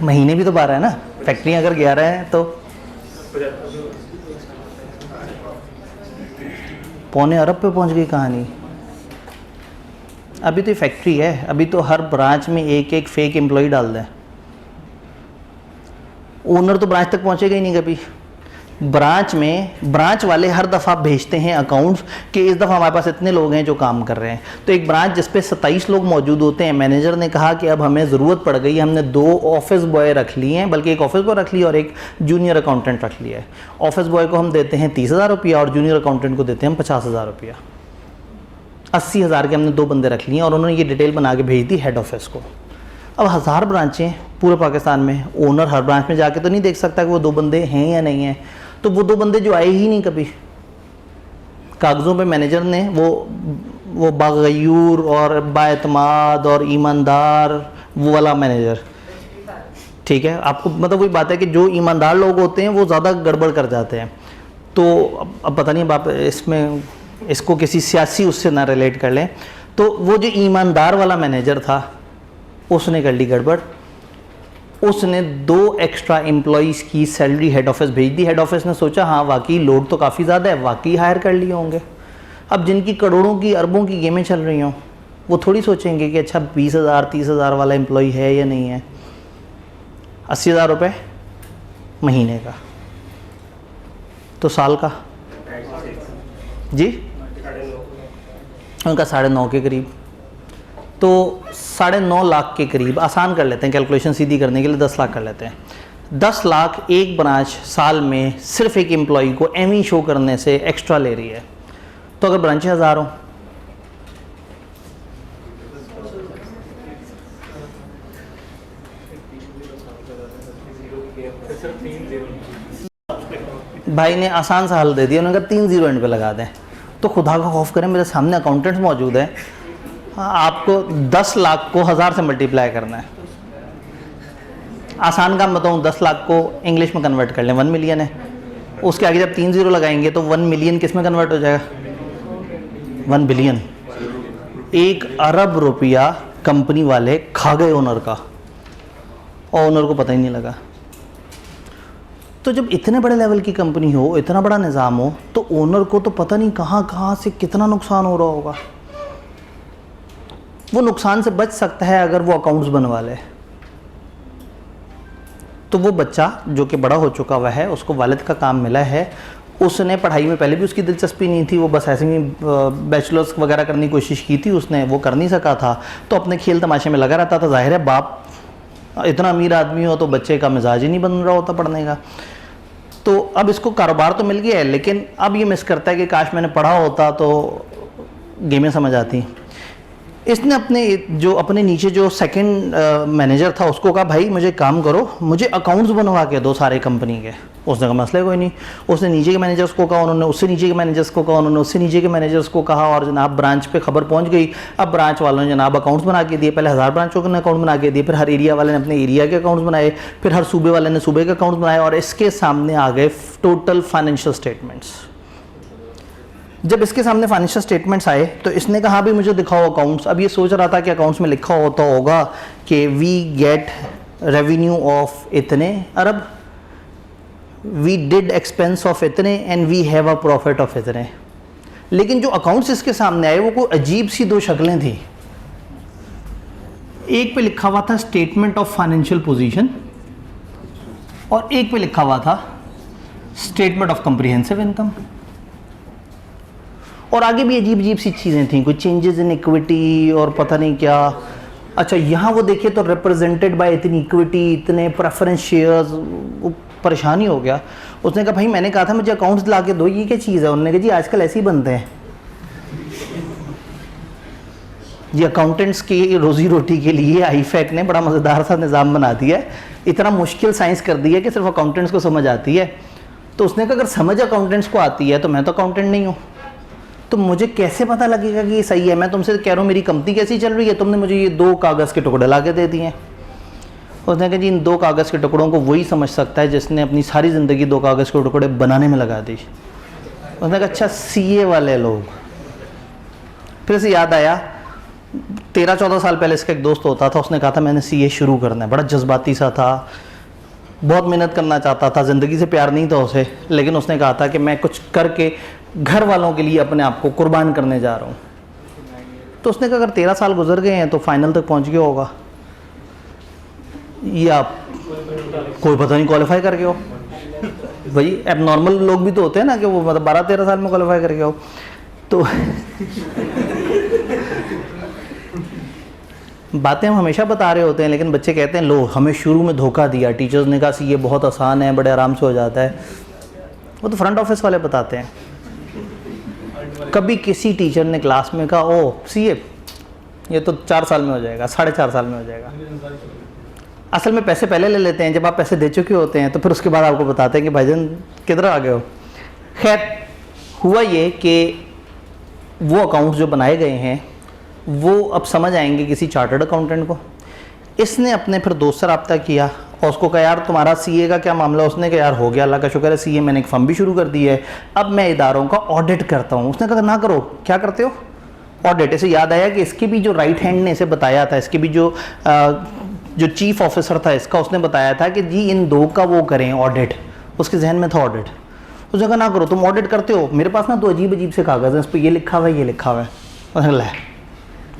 महीने भी तो 12 है ना, फैक्ट्रियाँ अगर 11 हैं तो पौने अरब पे पहुंच गई कहानी। अभी तो ये फैक्ट्री है, अभी तो हर ब्रांच में एक एक फेक एम्प्लॉय डाल दें, ओनर तो ब्रांच तक पहुंचेगा ही नहीं कभी। ब्रांच वाले हर दफ़ा भेजते हैं अकाउंट्स कि इस दफ़ा हमारे पास इतने लोग हैं जो काम कर रहे हैं। तो एक ब्रांच जिस पे 27 लोग मौजूद होते हैं, मैनेजर ने कहा कि अब हमें ज़रूरत पड़ गई, हमने 2 ऑफिस बॉय रख लिए हैं, बल्कि एक ऑफिस बॉय रख लिया और एक जूनियर अकाउंटेंट रख लिया है। ऑफिस बॉय को हम देते हैं 30,000 रुपया और जूनियर अकाउंटेंट को देते हैं हम 50,000 रुपया। 80,000 के हमने 2 बंदे रख लिए और उन्होंने ये डिटेल बना के भेज दी हेड ऑफिस को। अब 1000 ब्रांचें पूरे पाकिस्तान में, ओनर हर ब्रांच में जाके तो नहीं देख सकता कि वो 2 बंदे हैं या नहीं हैं। तो वो 2 बंदे जो आए ही नहीं कभी, कागज़ों पे मैनेजर ने वो बागयूर और बाएतमाद और ईमानदार, वो वाला मैनेजर, ठीक है। आपको मतलब वही बात है कि जो ईमानदार लोग होते हैं वो ज़्यादा गड़बड़ कर जाते हैं। तो अब पता नहीं, अब आप इसमें इसको किसी सियासी उससे ना रिलेट कर लें। तो वो जो ईमानदार वाला मैनेजर था उसने कर ली गड़बड़, उसने 2 एक्स्ट्रा एम्प्लॉइज़ की सैलरी हेड ऑफिस भेज दी। हेड ऑफिस ने सोचा हाँ वाकई लोड तो काफ़ी ज़्यादा है, वाकई हायर कर लिए होंगे। अब जिनकी करोड़ों की अरबों की गेमें चल रही हों, वो थोड़ी सोचेंगे कि अच्छा 20,000 30,000 वाला एम्प्लॉय है या नहीं है। 80,000 रुपये महीने का, तो साल का जी उनका 9.5 के करीब, तो 9.5 लाख के करीब, आसान कर लेते हैं कैलकुलेशन सीधी करने के लिए, 10 लाख कर लेते हैं। 10 लाख एक ब्रांच साल में सिर्फ एक एम्प्लॉय को एमी शो करने से एक्स्ट्रा ले रही है। तो अगर ब्रांचें 1000 हों, भाई ने आसान सा हल दे दिया, उन्होंने कहा 3 0 एंड पे लगा दें। तो खुदा का खौफ करें, मेरे सामने अकाउंटेंट्स मौजूद है, आपको 10 लाख को 1000 से मल्टीप्लाई करना है। आसान काम बताऊं, 10 लाख को इंग्लिश में कन्वर्ट कर लें, 1 मिलियन है। उसके आगे जब 3 0 लगाएंगे तो 1 मिलियन किस में कन्वर्ट हो जाएगा? 1 बिलियन। 1 अरब रुपया कंपनी वाले खा गए ओनर का, और ओनर को पता ही नहीं लगा। तो जब इतने बड़े लेवल की कंपनी हो, इतना बड़ा निज़ाम हो, तो ओनर को तो पता नहीं कहाँ कहाँ से कितना नुकसान हो रहा होगा। वो नुकसान से बच सकता है अगर वो अकाउंट्स बनवा ले। तो वो बच्चा जो कि बड़ा हो चुका हुआ है, उसको वालिद का काम मिला है, उसने पढ़ाई में पहले भी उसकी दिलचस्पी नहीं थी, वो बस ऐसे ही बैचलर्स वगैरह करने की कोशिश की थी उसने, वो कर नहीं सका था, तो अपने खेल तमाशे में लगा रहता था। जाहिर है बाप इतना अमीर आदमी हो तो बच्चे का मिजाज ही नहीं बन रहा होता पढ़ने का। तो अब इसको कारोबार तो मिल गया है, लेकिन अब ये मिस करता है कि काश मैंने पढ़ा होता तो गेमें समझ आती। इसने अपने नीचे जो सेकंड मैनेजर था उसको कहा भाई मुझे काम करो, मुझे अकाउंट्स बनवा के दो सारे कंपनी के। उसने कहा मसले कोई नहीं। उसने नीचे के मैनेजर्स को कहा, उन्होंने उससे नीचे के मैनेजर्स को कहा, उन्होंने उससे नीचे के मैनेजर्स को कहा, और जनाब ब्रांच पे खबर पहुंच गई। अब ब्रांच वालों ने जनाब अकाउंट्स बना के दिए, पहले 1000 ब्रांचों के अकाउंट बना के दिए, फिर हर एरिया वाले ने अपने एरिया के अकाउंट्स बनाए, फिर हर सूबे वाले ने सूबे के अकाउंट्स बनाए, और इसके सामने आ गए टोटल फाइनेंशियल स्टेटमेंट्स। जब इसके सामने फाइनेंशियल स्टेटमेंट्स आए तो इसने कहा भी मुझे दिखाओ अकाउंट्स। अब ये सोच रहा था कि अकाउंट्स में लिखा होता होगा कि वी गेट रेवेन्यू ऑफ इतने अरब, वी डिड एक्सपेंस ऑफ इतने, and we have a profit of इतने। लेकिन जो अकाउंट्स इसके सामने आए वो कोई अजीब सी 2 शक्लें थी। एक पे लिखा हुआ था स्टेटमेंट ऑफ फाइनेंशियल पोजीशन, और एक पे लिखा हुआ था स्टेटमेंट ऑफ कॉम्प्रिहेंसिव इनकम, और आगे भी अजीब अजीब सी चीज़ें थी, कोई चेंजेस इन इक्विटी और पता नहीं क्या। अच्छा यहाँ वो देखिए तो रिप्रेजेंटेड बाय इतनी इक्विटी, इतने प्रेफरेंस शेयर्स, वो परेशानी हो गया। उसने कहा भाई मैंने कहा था मुझे अकाउंट्स ला के दो, ये क्या चीज़ है? उन्होंने कहा जी आजकल ऐसे ही बनते हैं, ये अकाउंटेंट्स की रोज़ी रोटी के लिए आईफैक ने बड़ा मज़ेदार सा निज़ाम बना दिया है, इतना मुश्किल साइंस कर दिया कि सिर्फ अकाउंटेंट्स को समझ आती है। तो उसने कहा अगर समझ अकाउंटेंट्स को आती है तो मैं तो अकाउंटेंट नहीं हूँ। तो मुझे कैसे पता लगेगा कि ये सही है? मैं तुमसे कह रहा हूँ मेरी कंपनी कैसी चल रही है, तुमने मुझे ये 2 कागज़ के टुकड़े ला के दे दिए हैं। उसने कहा जी इन 2 कागज़ के टुकड़ों को वही समझ सकता है जिसने अपनी सारी ज़िंदगी 2 कागज़ के टुकड़े बनाने में लगा दी। उसने कहा अच्छा सीए वाले लोग। फिर से याद आया 13-14 साल पहले इसका एक दोस्त होता था, उसने कहा था मैंने सीए शुरू करना है। बड़ा जज्बाती सा था, बहुत मेहनत करना चाहता था, ज़िंदगी से प्यार नहीं था उसे, लेकिन उसने कहा था कि मैं कुछ करके घर वालों के लिए अपने आप को कुर्बान करने जा रहा हूँ। तो उसने कहा अगर 13 साल गुजर गए हैं तो फाइनल तक पहुँच गया होगा, या कोई पता नहीं क्वालिफाई कर गया हो। भाई अब नॉर्मल लोग भी तो होते हैं ना कि वो मतलब 12-13 साल में क्वालिफाई कर गया हो। तो बातें हम हमेशा बता रहे होते हैं, लेकिन बच्चे कहते हैं लो हमें शुरू में धोखा दिया, टीचर्स ने कहा सीए बहुत आसान है, बड़े आराम से हो जाता है। वो तो फ्रंट ऑफिस वाले बताते हैं। कभी किसी टीचर ने क्लास में कहा ओ सीए ये तो 4 साल में हो जाएगा, 4.5 साल में हो जाएगा। असल में पैसे पहले ले लेते हैं, जब आप पैसे दे चुके होते हैं तो फिर उसके बाद आपको बताते हैं कि भाईजान किधर आ गए हो। खैर हुआ ये कि वो अकाउंट्स जो बनाए गए हैं वो अब समझ आएंगे किसी चार्टर्ड अकाउंटेंट को। इसने अपने फिर दोस्त से रब्ता किया और उसको कहा यार तुम्हारा सीए का क्या मामला। उसने कहा यार हो गया, अल्लाह का शुक्र है, सीए मैंने एक फर्म भी शुरू कर दी है, अब मैं इदारों का ऑडिट करता हूँ। उसने कहा ना करो, क्या करते हो? ऑडिट। इसे याद आया कि इसके भी जो राइट हैंड ने इसे बताया था, इसके भी जो चीफ ऑफिसर था इसका, उसने बताया था कि जी इन 2 का वो करें ऑडिट। उसके जहन में था ऑडिट। उसने कहा ना करो, तुम ऑडिट करते हो, मेरे पास ना 2 अजीब अजीब से कागज़ हैं, इस पर ये लिखा हुआ है, ये लिखा हुआ है। उसने कहा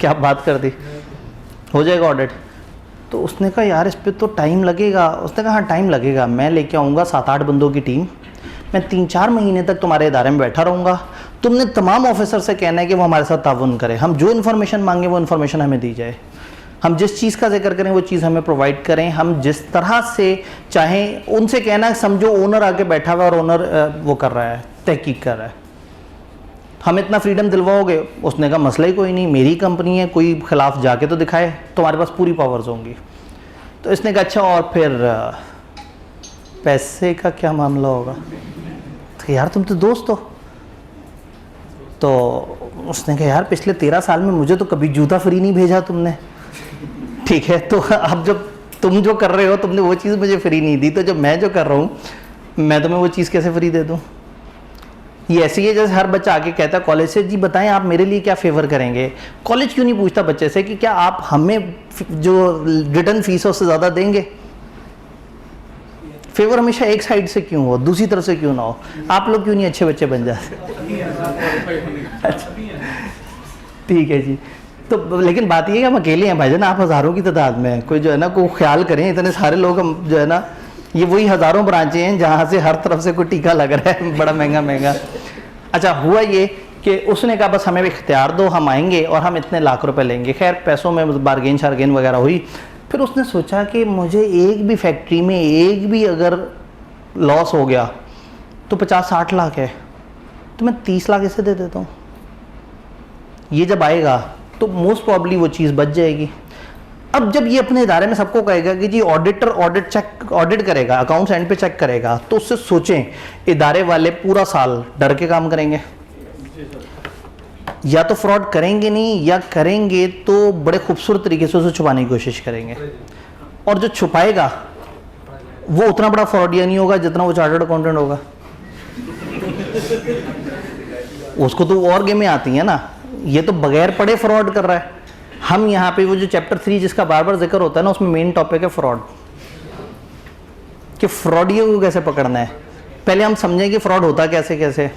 क्या बात कर दी, हो जाएगा ऑडिट। तो उसने कहा यार इस पर तो टाइम लगेगा। उसने कहा हाँ टाइम लगेगा, मैं लेके आऊँगा 7-8 बंदों की टीम, मैं 3-4 महीने तक तुम्हारे इदारे में बैठा रहूँगा। तुमने तमाम ऑफिसर से कहना है कि वो हमारे साथ ताउन करें, हम जो इन्फॉर्मेशन मांगे वो इन्फॉर्मेशन हमें दी जाए, हम जिस चीज़ का जिक्र करें वो चीज़ हमें प्रोवाइड करें, हम जिस तरह से चाहें उनसे कहना है। समझो ओनर आके बैठा हुआ और ओनर वो कर रहा है, तहकीक कर रहा है, हम इतना फ्रीडम दिलवाओगे? उसने कहा मसला ही कोई नहीं, मेरी कंपनी है, कोई खिलाफ जाके तो दिखाए, तुम्हारे पास पूरी पावर्स होंगी। तो इसने कहा अच्छा और फिर पैसे का क्या मामला होगा? तो यार तुम तो दोस्त हो। तो उसने कहा यार पिछले 13 साल में मुझे तो कभी जूता फ्री नहीं भेजा तुमने, ठीक है, तो अब जब तुम जो कर रहे हो तुमने वो चीज़ मुझे फ्री नहीं दी, तो जब मैं जो कर रहा हूँ मैं तुम्हें वो चीज़ कैसे फ्री दे दूँ? ये ऐसी है जैसे हर बच्चा आके कहता है कॉलेज से जी बताएं आप मेरे लिए क्या फेवर करेंगे। कॉलेज क्यों नहीं पूछता बच्चे से कि क्या आप हमें जो रिटर्न फीस है उससे ज़्यादा देंगे? फेवर हमेशा एक साइड से क्यों हो, दूसरी तरफ से क्यों ना हो? आप लोग क्यों नहीं अच्छे बच्चे बन जाते? ठीक है जी। तो लेकिन बात ये है कि हम अकेले हैं भाईजान, आप हज़ारों की तादाद में, कोई जो है ना कोई ख्याल करें, इतने सारे लोग हम जो है ना, ये वही हज़ारों ब्रांचें हैं जहाँ से हर तरफ से कोई टीका लग रहा है बड़ा महंगा महंगा। अच्छा हुआ ये कि उसने कहा बस हमें इख्तियार दो, हम आएंगे और हम इतने लाख रुपए लेंगे। खैर पैसों में बारगेन शारगेन वगैरह हुई। फिर उसने सोचा कि मुझे एक भी फैक्ट्री में एक भी अगर लॉस हो गया तो 50-60 लाख है, तो मैं 30 लाख इसे दे देता हूँ। ये जब आएगा तो मोस्ट प्रॉब्ली वो चीज़ बच जाएगी। अब जब ये अपने इदारे में सबको कहेगा कि जी ऑडिटर ऑडिट करेगा, अकाउंट्स एंड पे चेक करेगा, तो उससे सोचें इदारे वाले पूरा साल डर के काम करेंगे, या तो फ्रॉड करेंगे नहीं, या करेंगे तो बड़े खूबसूरत तरीके से उसे छुपाने की कोशिश करेंगे। और जो छुपाएगा वो उतना बड़ा फ्रॉडिया नहीं होगा जितना वो चार्टर्ड अकाउंटेंट होगा। उसको तो और गेमें आती हैं ना, ये तो बगैर पढ़े फ्रॉड कर रहा है। हम यहाँ पे वो जो चैप्टर 3 जिसका बार बार जिक्र होता है ना, उसमें मेन टॉपिक है फ्रॉड, कि फ्रॉडियों को कैसे पकड़ना है। पहले हम समझें कि फ्रॉड होता कैसे कैसे।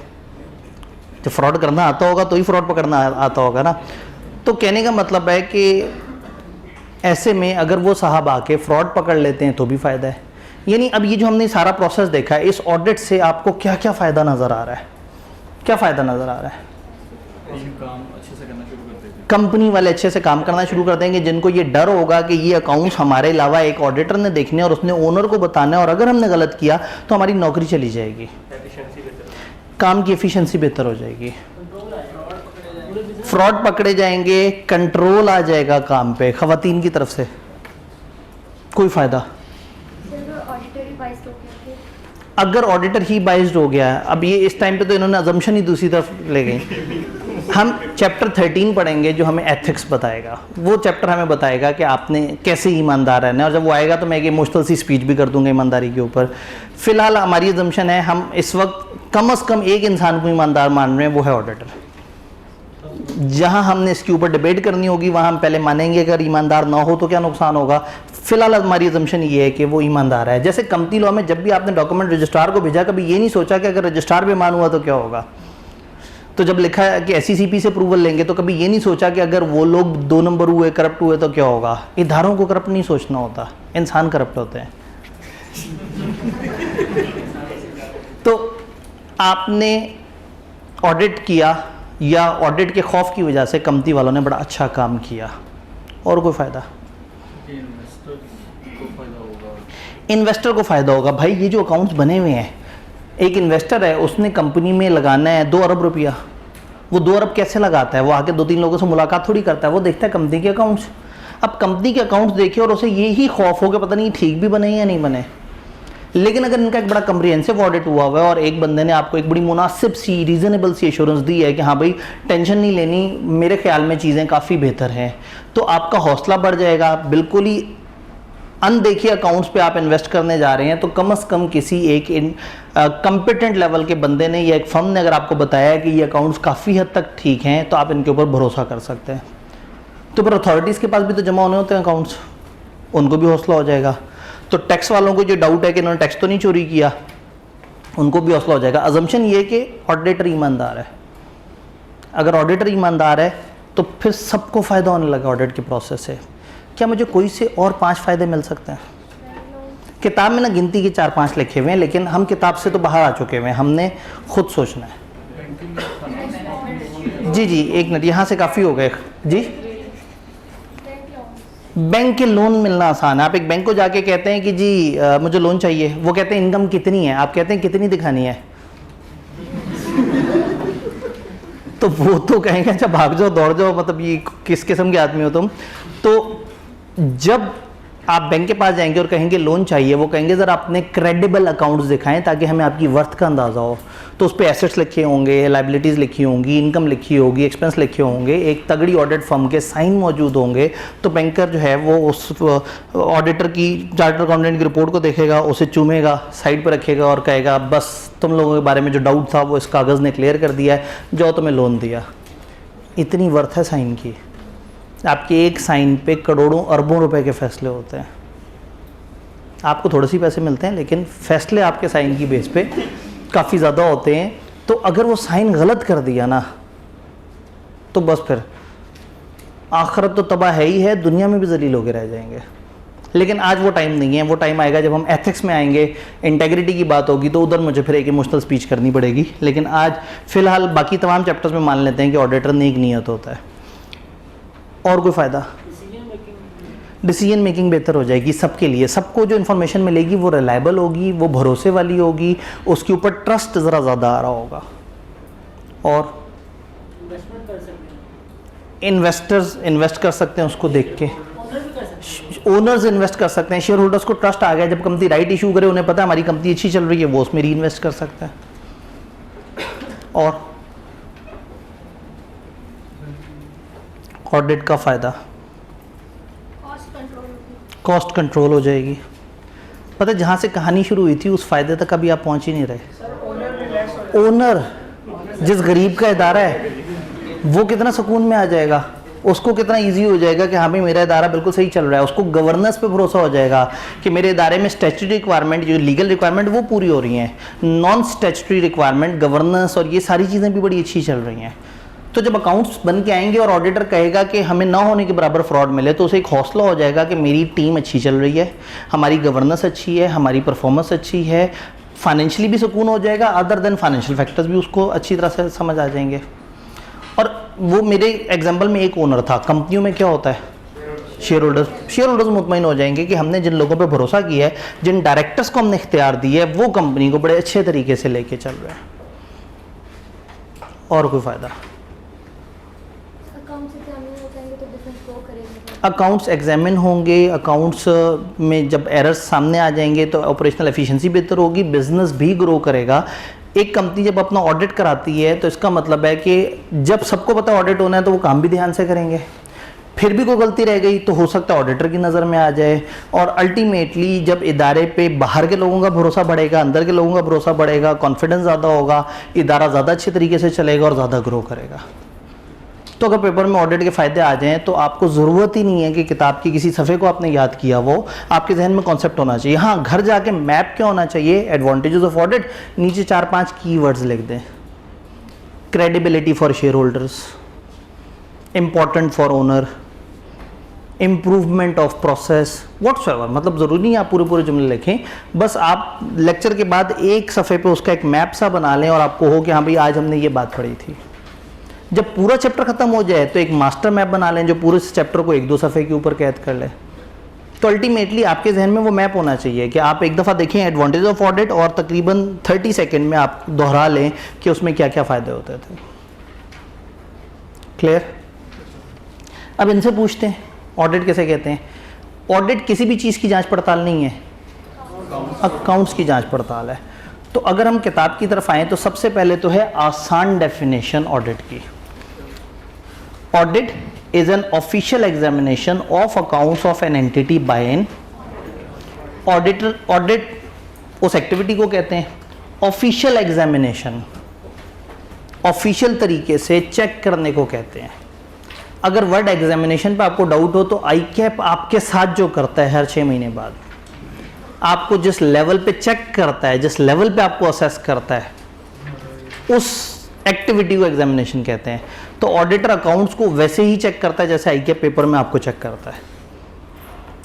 जब फ्रॉड करना आता होगा तो ही फ्रॉड पकड़ना आता होगा ना। तो कहने का मतलब है कि ऐसे में अगर वो साहब आके फ्रॉड पकड़ लेते हैं तो भी फ़ायदा है। यानी अब ये जो हमने सारा प्रोसेस देखा है, इस ऑडिट से आपको क्या क्या फ़ायदा नज़र आ रहा है? क्या फ़ायदा नज़र आ रहा है? कंपनी वाले अच्छे से काम करना शुरू कर देंगे, जिनको ये डर होगा कि ये अकाउंट्स हमारे अलावा एक ऑडिटर ने देखने और उसने ओनर को बताना है, और अगर हमने गलत किया तो हमारी नौकरी चली जाएगी, काम की एफिशिएंसी बेहतर हो जाएगी, फ्रॉड पकड़े जाएंगे, कंट्रोल आ जाएगा काम पे खवातीन की तरफ से। कोई फ़ायदा अगर ऑडिटर ही बाइज्ड हो गया। अब ये इस टाइम पे तो इन्होंने अजम्पशन ही दूसरी तरफ ले गई हम चैप्टर 13 पढ़ेंगे जो हमें एथिक्स बताएगा। वो चैप्टर हमें बताएगा कि आपने कैसे ईमानदार रहना है, और जब वो आएगा तो मैं एक इमोशनल सी स्पीच भी कर दूंगा ईमानदारी के ऊपर। फिलहाल हमारी एजम्पशन है हम इस वक्त कम से कम एक इंसान को ईमानदार मान रहे हैं, वो है ऑडिटर। जहां हमने इसके ऊपर डिबेट करनी होगी वहां हम पहले मानेंगे अगर ईमानदार ना हो तो क्या नुकसान होगा। फिलहाल हमारी एजम्पशन ये है कि वो ईमानदार है। जैसे कंपनी लॉ में जब भी आपने डॉक्यूमेंट रजिस्ट्रार को भेजा, कभी ये नहीं सोचा कि अगर रजिस्ट्रार बेईमान हुआ तो क्या होगा। तो जब लिखा है कि SECP से अप्रूवल लेंगे तो कभी ये नहीं सोचा कि अगर वो लोग 2 नंबर हुए, करप्ट हुए तो क्या होगा। इदारों को करप्ट नहीं सोचना होता, इंसान करप्ट होते हैं। तो आपने ऑडिट किया या ऑडिट के खौफ की वजह से कंपनी वालों ने बड़ा अच्छा काम किया, और कोई फ़ायदा? इन्वेस्टर को फ़ायदा होगा। भाई ये जो अकाउंट्स बने हुए हैं, एक इन्वेस्टर है उसने कंपनी में लगाना है 2 अरब रुपया, वो 2 अरब कैसे लगाता है? वो आके 2-3 लोगों से मुलाकात थोड़ी करता है, वो देखता है कंपनी के अकाउंट्स। अब कंपनी के अकाउंट्स देखे और उसे यही खौफ हो कि पता नहीं ठीक भी बने या नहीं बने। लेकिन अगर इनका एक बड़ा कम्प्रिहेंसिव ऑडिट हुआ हुआ है और एक बंदे ने आपको एक बड़ी मुनासिब सी, रीज़नेबल सी एश्योरेंस दी है कि हाँ भाई टेंशन नहीं लेनी, मेरे ख्याल में चीज़ें काफ़ी बेहतर हैं, तो आपका हौसला बढ़ जाएगा। बिल्कुल ही अनदेखे अकाउंट्स पे आप इन्वेस्ट करने जा रहे हैं, तो कम से कम किसी एक कॉम्पिटेंट लेवल के बंदे ने या एक फर्म ने अगर आपको बताया कि ये अकाउंट्स काफ़ी हद तक ठीक हैं, तो आप इनके ऊपर भरोसा कर सकते हैं। तो फिर अथॉरिटीज़ के पास भी तो जमा होने होते हैं अकाउंट्स, उनको भी हौसला हो जाएगा। तो टैक्स वालों को जो डाउट है कि इन्होंने टैक्स तो नहीं चोरी किया, उनको भी हौसला हो जाएगा। अजम्पशन ये कि ऑडिटर ईमानदार है। अगर ऑडिटर ईमानदार है तो फिर सबको फ़ायदा होने लगा ऑडिट के प्रोसेस से। क्या मुझे कोई से और 5 फ़ायदे मिल सकते हैं? किताब में ना गिनती के 4-5 लिखे हुए हैं, लेकिन हम किताब से तो बाहर आ चुके हुए हैं, हमने खुद सोचना है। जी 1 मिनट, यहाँ से काफ़ी हो गए जी। बैंक के लोन मिलना आसान है। आप एक बैंक को जाके कहते हैं कि जी मुझे लोन चाहिए, वो कहते हैं इनकम कितनी है, आप कहते हैं कितनी दिखानी है, तो वो तो कहेंगे अच्छा भाग जाओ दौड़ जाओ, मतलब ये किस किस्म के आदमी हो तुम। तो जब आप बैंक के पास जाएंगे और कहेंगे लोन चाहिए, वो कहेंगे ज़रा अपने क्रेडिबल अकाउंट्स दिखाएं ताकि हमें आपकी वर्थ का अंदाज़ा हो। तो उस पर एसेट्स लिखे होंगे, लाइबिलिटीज़ लिखी होंगी, इनकम लिखी होगी, एक्सपेंस लिखे होंगे, एक तगड़ी ऑडिट फर्म के साइन मौजूद होंगे। तो बैंकर जो है वो उस ऑडिटर की, चार्टर्ड अकाउंटेंट की रिपोर्ट को देखेगा, उसे चूमेगा, साइड पर रखेगा और कहेगा बस तुम लोगों के बारे में जो डाउट था वो इस कागज़ ने क्लियर कर दिया है, जो तुम्हें लोन दिया। इतनी वर्थ है साइन की। आपके एक साइन पे करोड़ों अरबों रुपए के फैसले होते हैं। आपको थोड़े से पैसे मिलते हैं, लेकिन फैसले आपके साइन की बेस पे काफ़ी ज़्यादा होते हैं। तो अगर वो साइन गलत कर दिया ना, तो बस फिर आखिरत तो तबाह है ही है, दुनिया में भी जलील होकर रह जाएंगे। लेकिन आज वो टाइम नहीं है। वो टाइम आएगा जब हम एथिक्स में आएंगे, इंटेग्रिटी की बात होगी, तो उधर मुझे फिर एक इमोशनल स्पीच करनी पड़ेगी। लेकिन आज फ़िलहाल बाकी तमाम चैप्टर्स में मान लेते हैं कि ऑडिटर नेक नीयत होता है। और कोई फ़ायदा? डिसीजन मेकिंग बेहतर हो जाएगी सबके लिए। सबको जो इन्फॉर्मेशन मिलेगी वो रिलायबल होगी, वो भरोसे वाली होगी, उसके ऊपर ट्रस्ट ज़रा ज़्यादा आ रहा होगा। और इन्वेस्टर्स इन्वेस्ट कर सकते हैं उसको देख के, ओनर्स इन्वेस्ट कर सकते हैं, शेयर होल्डर्स को ट्रस्ट आ गया। जब कंपनी राइट इशू करे, उन्हें पता है हमारी कंपनी अच्छी चल रही है, वो उसमें री इन्वेस्ट कर सकता है। और ऑडिट का फ़ायदा, कॉस्ट कंट्रोल हो जाएगी। पता है जहाँ से कहानी शुरू हुई थी उस फ़ायदे तक अभी आप पहुँच ही नहीं रहे। ओनर, जिस गरीब का इदारा है, वो कितना सुकून में आ जाएगा, उसको कितना इजी हो जाएगा कि हाँ भाई मेरा इदारा बिल्कुल सही चल रहा है। उसको गवर्नेंस पे भरोसा हो जाएगा कि मेरे इदारे में स्टैट्यूटरी रिक्वायरमेंट, जो लीगल रिक्वायरमेंट वो पूरी हो रही हैं, नॉन स्टैट्यूटरी रिक्वायरमेंट, गवर्नेंस और ये सारी चीज़ें भी बड़ी अच्छी चल रही हैं। तो जब अकाउंट्स बन के आएंगे और ऑडिटर कहेगा कि हमें ना होने के बराबर फ्रॉड मिले, तो उसे एक हौसला हो जाएगा कि मेरी टीम अच्छी चल रही है, हमारी गवर्नेंस अच्छी है, हमारी परफॉर्मेंस अच्छी है, फाइनेंशियली भी सुकून हो जाएगा, अदर देन फाइनेंशियल फैक्टर्स भी उसको अच्छी तरह से समझ आ जाएंगे। और वो मेरे एग्जाम्पल में एक ओनर था। कंपनियों में क्या होता है, शेयर होल्डर्स मुतमईन हो जाएंगे कि हमने जिन लोगों पर भरोसा किया है, जिन डायरेक्टर्स को हमने इख्तियार दी है, वो कंपनी को बड़े अच्छे तरीके से लेके चल रहे हैं। और कोई फ़ायदा? अकाउंट्स एग्जामिन होंगे, अकाउंट्स में जब एरर्स सामने आ जाएंगे तो ऑपरेशनल एफिशिएंसी बेहतर होगी, बिजनेस भी ग्रो करेगा। एक कंपनी जब अपना ऑडिट कराती है तो इसका मतलब है कि जब सबको पता ऑडिट होना है तो वो काम भी ध्यान से करेंगे, फिर भी कोई गलती रह गई तो हो सकता है ऑडिटर की नज़र में आ जाए, और अल्टीमेटली जब इदारे पे बाहर के लोगों का भरोसा बढ़ेगा, अंदर के लोगों का भरोसा बढ़ेगा, कॉन्फिडेंस ज़्यादा होगा, इदारा ज़्यादा अच्छे तरीके से चलेगा और ज़्यादा ग्रो करेगा। तो अगर पेपर में ऑडिट के फ़ायदे आ जाएं तो आपको ज़रूरत ही नहीं है कि किताब की किसी सफ़े को आपने याद किया, वो आपके जहन में कॉन्सेप्ट होना चाहिए। हाँ, घर जाके मैप क्या होना चाहिए, एडवांटेजेस ऑफ ऑडिट, नीचे 4-5 कीवर्ड्स लिख दें। Credibility for share holders, important for owner, improvement of process, whatsoever, मतलब ज़रूरी नहीं आप पूरे जुमले लिखें, बस आप लेक्चर के बाद एक सफ़े पे उसका एक मैप सा बना लें और आपको हो कि हाँ भाई आज हमने ये बात पढ़ी थी। जब पूरा चैप्टर ख़त्म हो जाए तो एक मास्टर मैप बना लें जो पूरे चैप्टर को 1-2 सफ़े के ऊपर कैद कर ले। तो अल्टीमेटली आपके जहन में वो मैप होना चाहिए कि आप एक दफ़ा देखें एडवांटेज ऑफ ऑडिट और तकरीबन 30 सेकेंड में आप दोहरा लें कि उसमें क्या क्या फ़ायदे होते थे। क्लियर? अब इनसे पूछते हैं ऑडिट किसे कहते हैं। ऑडिट किसी भी चीज़ की जांच पड़ताल नहीं है, अकाउंट्स की जांच पड़ताल है। तो अगर हम किताब की तरफ आएँ तो सबसे पहले तो है आसान डेफिनेशन ऑडिट की। Audit is an official examination of accounts of an entity by an auditor. Audit उस एक्टिविटी को कहते हैं, ऑफिशियल एग्जामिनेशन ऑफिशियल तरीके से चेक करने को कहते हैं। अगर वर्ड एग्जामिनेशन पे आपको डाउट हो तो आईकैप आपके साथ जो करता है हर 6 महीने बाद, आपको जिस लेवल पे चेक करता है, जिस लेवल पे आपको असेस करता है, उस एक्टिविटी को एग्जामिनेशन कहते हैं। तो ऑडिटर अकाउंट्स को वैसे ही चेक करता है जैसे आईकैप पेपर में आपको चेक करता है।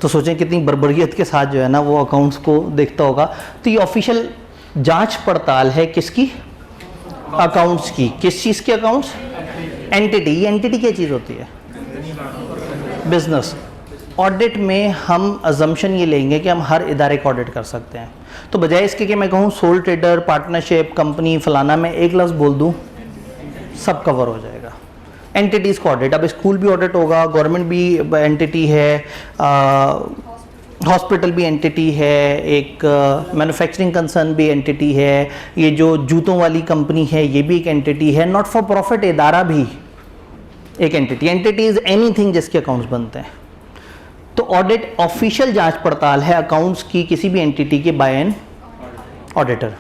तो सोचें कितनी बर्बरियत के साथ जो है ना वो अकाउंट्स को देखता होगा। तो ये ऑफिशियल जांच पड़ताल है किसकी? अकाउंट्स की। किस चीज़ के अकाउंट्स? एंटिटी। ये एंटिटी क्या चीज़ होती है? बिजनेस। ऑडिट में हम अजम्पशन ये लेंगे कि हम हर इदारे का ऑडिट कर सकते हैं। तो बजाय इसके कि मैं कहूँ सोल ट्रेडर, पार्टनरशिप, कंपनी फलाना, मैं एक लफ्ज़ बोल दूँ सब कवर हो जाएगा। एंटिटीज़ का ऑडिट, अब स्कूल भी ऑडिट होगा, गवर्नमेंट भी एंटिटी है, हॉस्पिटल भी एंटिटी है, एक मैन्युफैक्चरिंग कंसर्न भी एंटिटी है, ये जो जूतों वाली कंपनी है ये भी एक एंटिटी है, नॉट फॉर प्रॉफिट इदारा भी एक एंटिटी। एंटिटी इज़ एनीथिंग जिसके अकाउंट्स बनते हैं। तो ऑडिट ऑफिशियल जांच पड़ताल है अकाउंट्स की किसी भी एंटिटी के बाय एन ऑडिटर।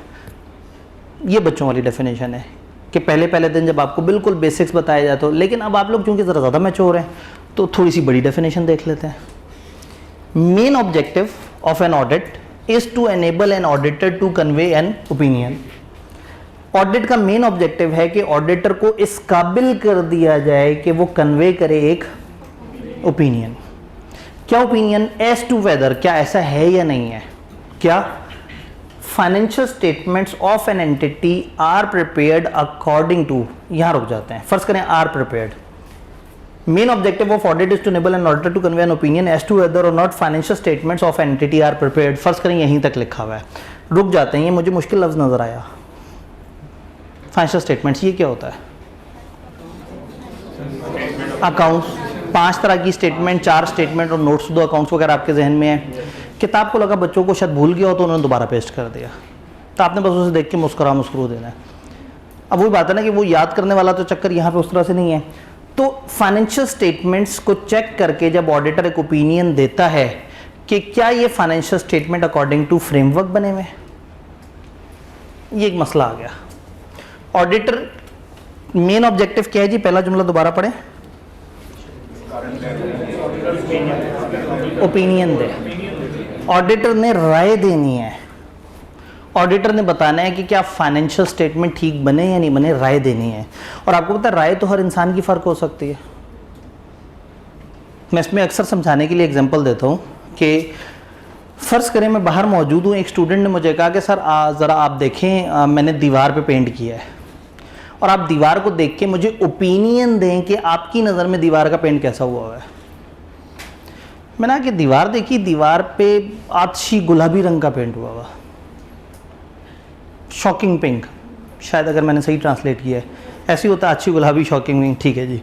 ये बच्चों वाली डेफिनेशन है कि पहले दिन जब आपको बिल्कुल बेसिक्स बताया जाए तो, लेकिन अब आप लोग चूंकि ज़रा ज़्यादा मैच्योर हैं तो थोड़ी सी बड़ी डेफिनेशन देख लेते हैं। Main objective of an audit is to enable an auditor to convey an opinion. Audit का मेन ऑब्जेक्टिव है कि ऑडिटर को इस काबिल कर दिया जाए कि वो कन्वे करे एक ओपिनियन। क्या ओपिनियन? एज टू वेदर, क्या ऐसा है या नहीं है। क्या? Financial statements of an entity are prepared according to, यहां रुक जाते हैं, फर्ज करें are prepared. Main objective of audit is to enable an auditor to convey an opinion as to whether or not financial statements of an entity are prepared. फर्ज करें यहीं तक लिखा हुआ है, रुक जाते हैं, ये मुझे मुश्किल लफ्ज नजर आया। फाइनेंशियल स्टेटमेंट्स ये क्या होता है? अकाउंट्स, 5 तरह की स्टेटमेंट, 4 स्टेटमेंट और नोट्स दो अकाउंट्स वगैरह आपके जहन में है। किताब को लगा बच्चों को शायद भूल गया हो तो उन्होंने दोबारा पेस्ट कर दिया, तो आपने बस उसे देख के मुस्कुरा देना है। अब वही बात है ना कि वो याद करने वाला तो चक्कर यहाँ पे उस तरह से नहीं है। तो फाइनेंशियल स्टेटमेंट्स को चेक करके जब ऑडिटर एक ओपिनियन देता है कि क्या ये financial statement according to framework बने हुए, ये एक मसला आ गया। ऑडिटर मेन ऑब्जेक्टिव क्या है जी? पहला जुमला दोबारा पढ़ें। ओपिनियन दे। ऑडिटर ने राय देनी है, ऑडिटर ने बताना है कि क्या फाइनेंशियल स्टेटमेंट ठीक बने या नहीं बने, राय देनी है। और आपको पता है राय तो हर इंसान की फ़र्क हो सकती है। मैं इसमें अक्सर समझाने के लिए एग्जांपल देता हूँ कि फ़र्ज़ करें मैं बाहर मौजूद हूँ, एक स्टूडेंट ने मुझे कहा कि सर ज़रा आप देखें मैंने दीवार पे पेंट किया है और आप दीवार को देख के मुझे ओपिनियन दें कि आपकी नज़र में दीवार का पेंट कैसा हुआ है। मैंने कहा कि दीवार देखी, दीवार पे आछी गुलाबी रंग का पेंट हुआ हुआ, शॉकिंग पिंक, शायद अगर मैंने सही ट्रांसलेट किया है ऐसे होता है, अच्छी गुलाबी शॉकिंग पिंक, ठीक है जी,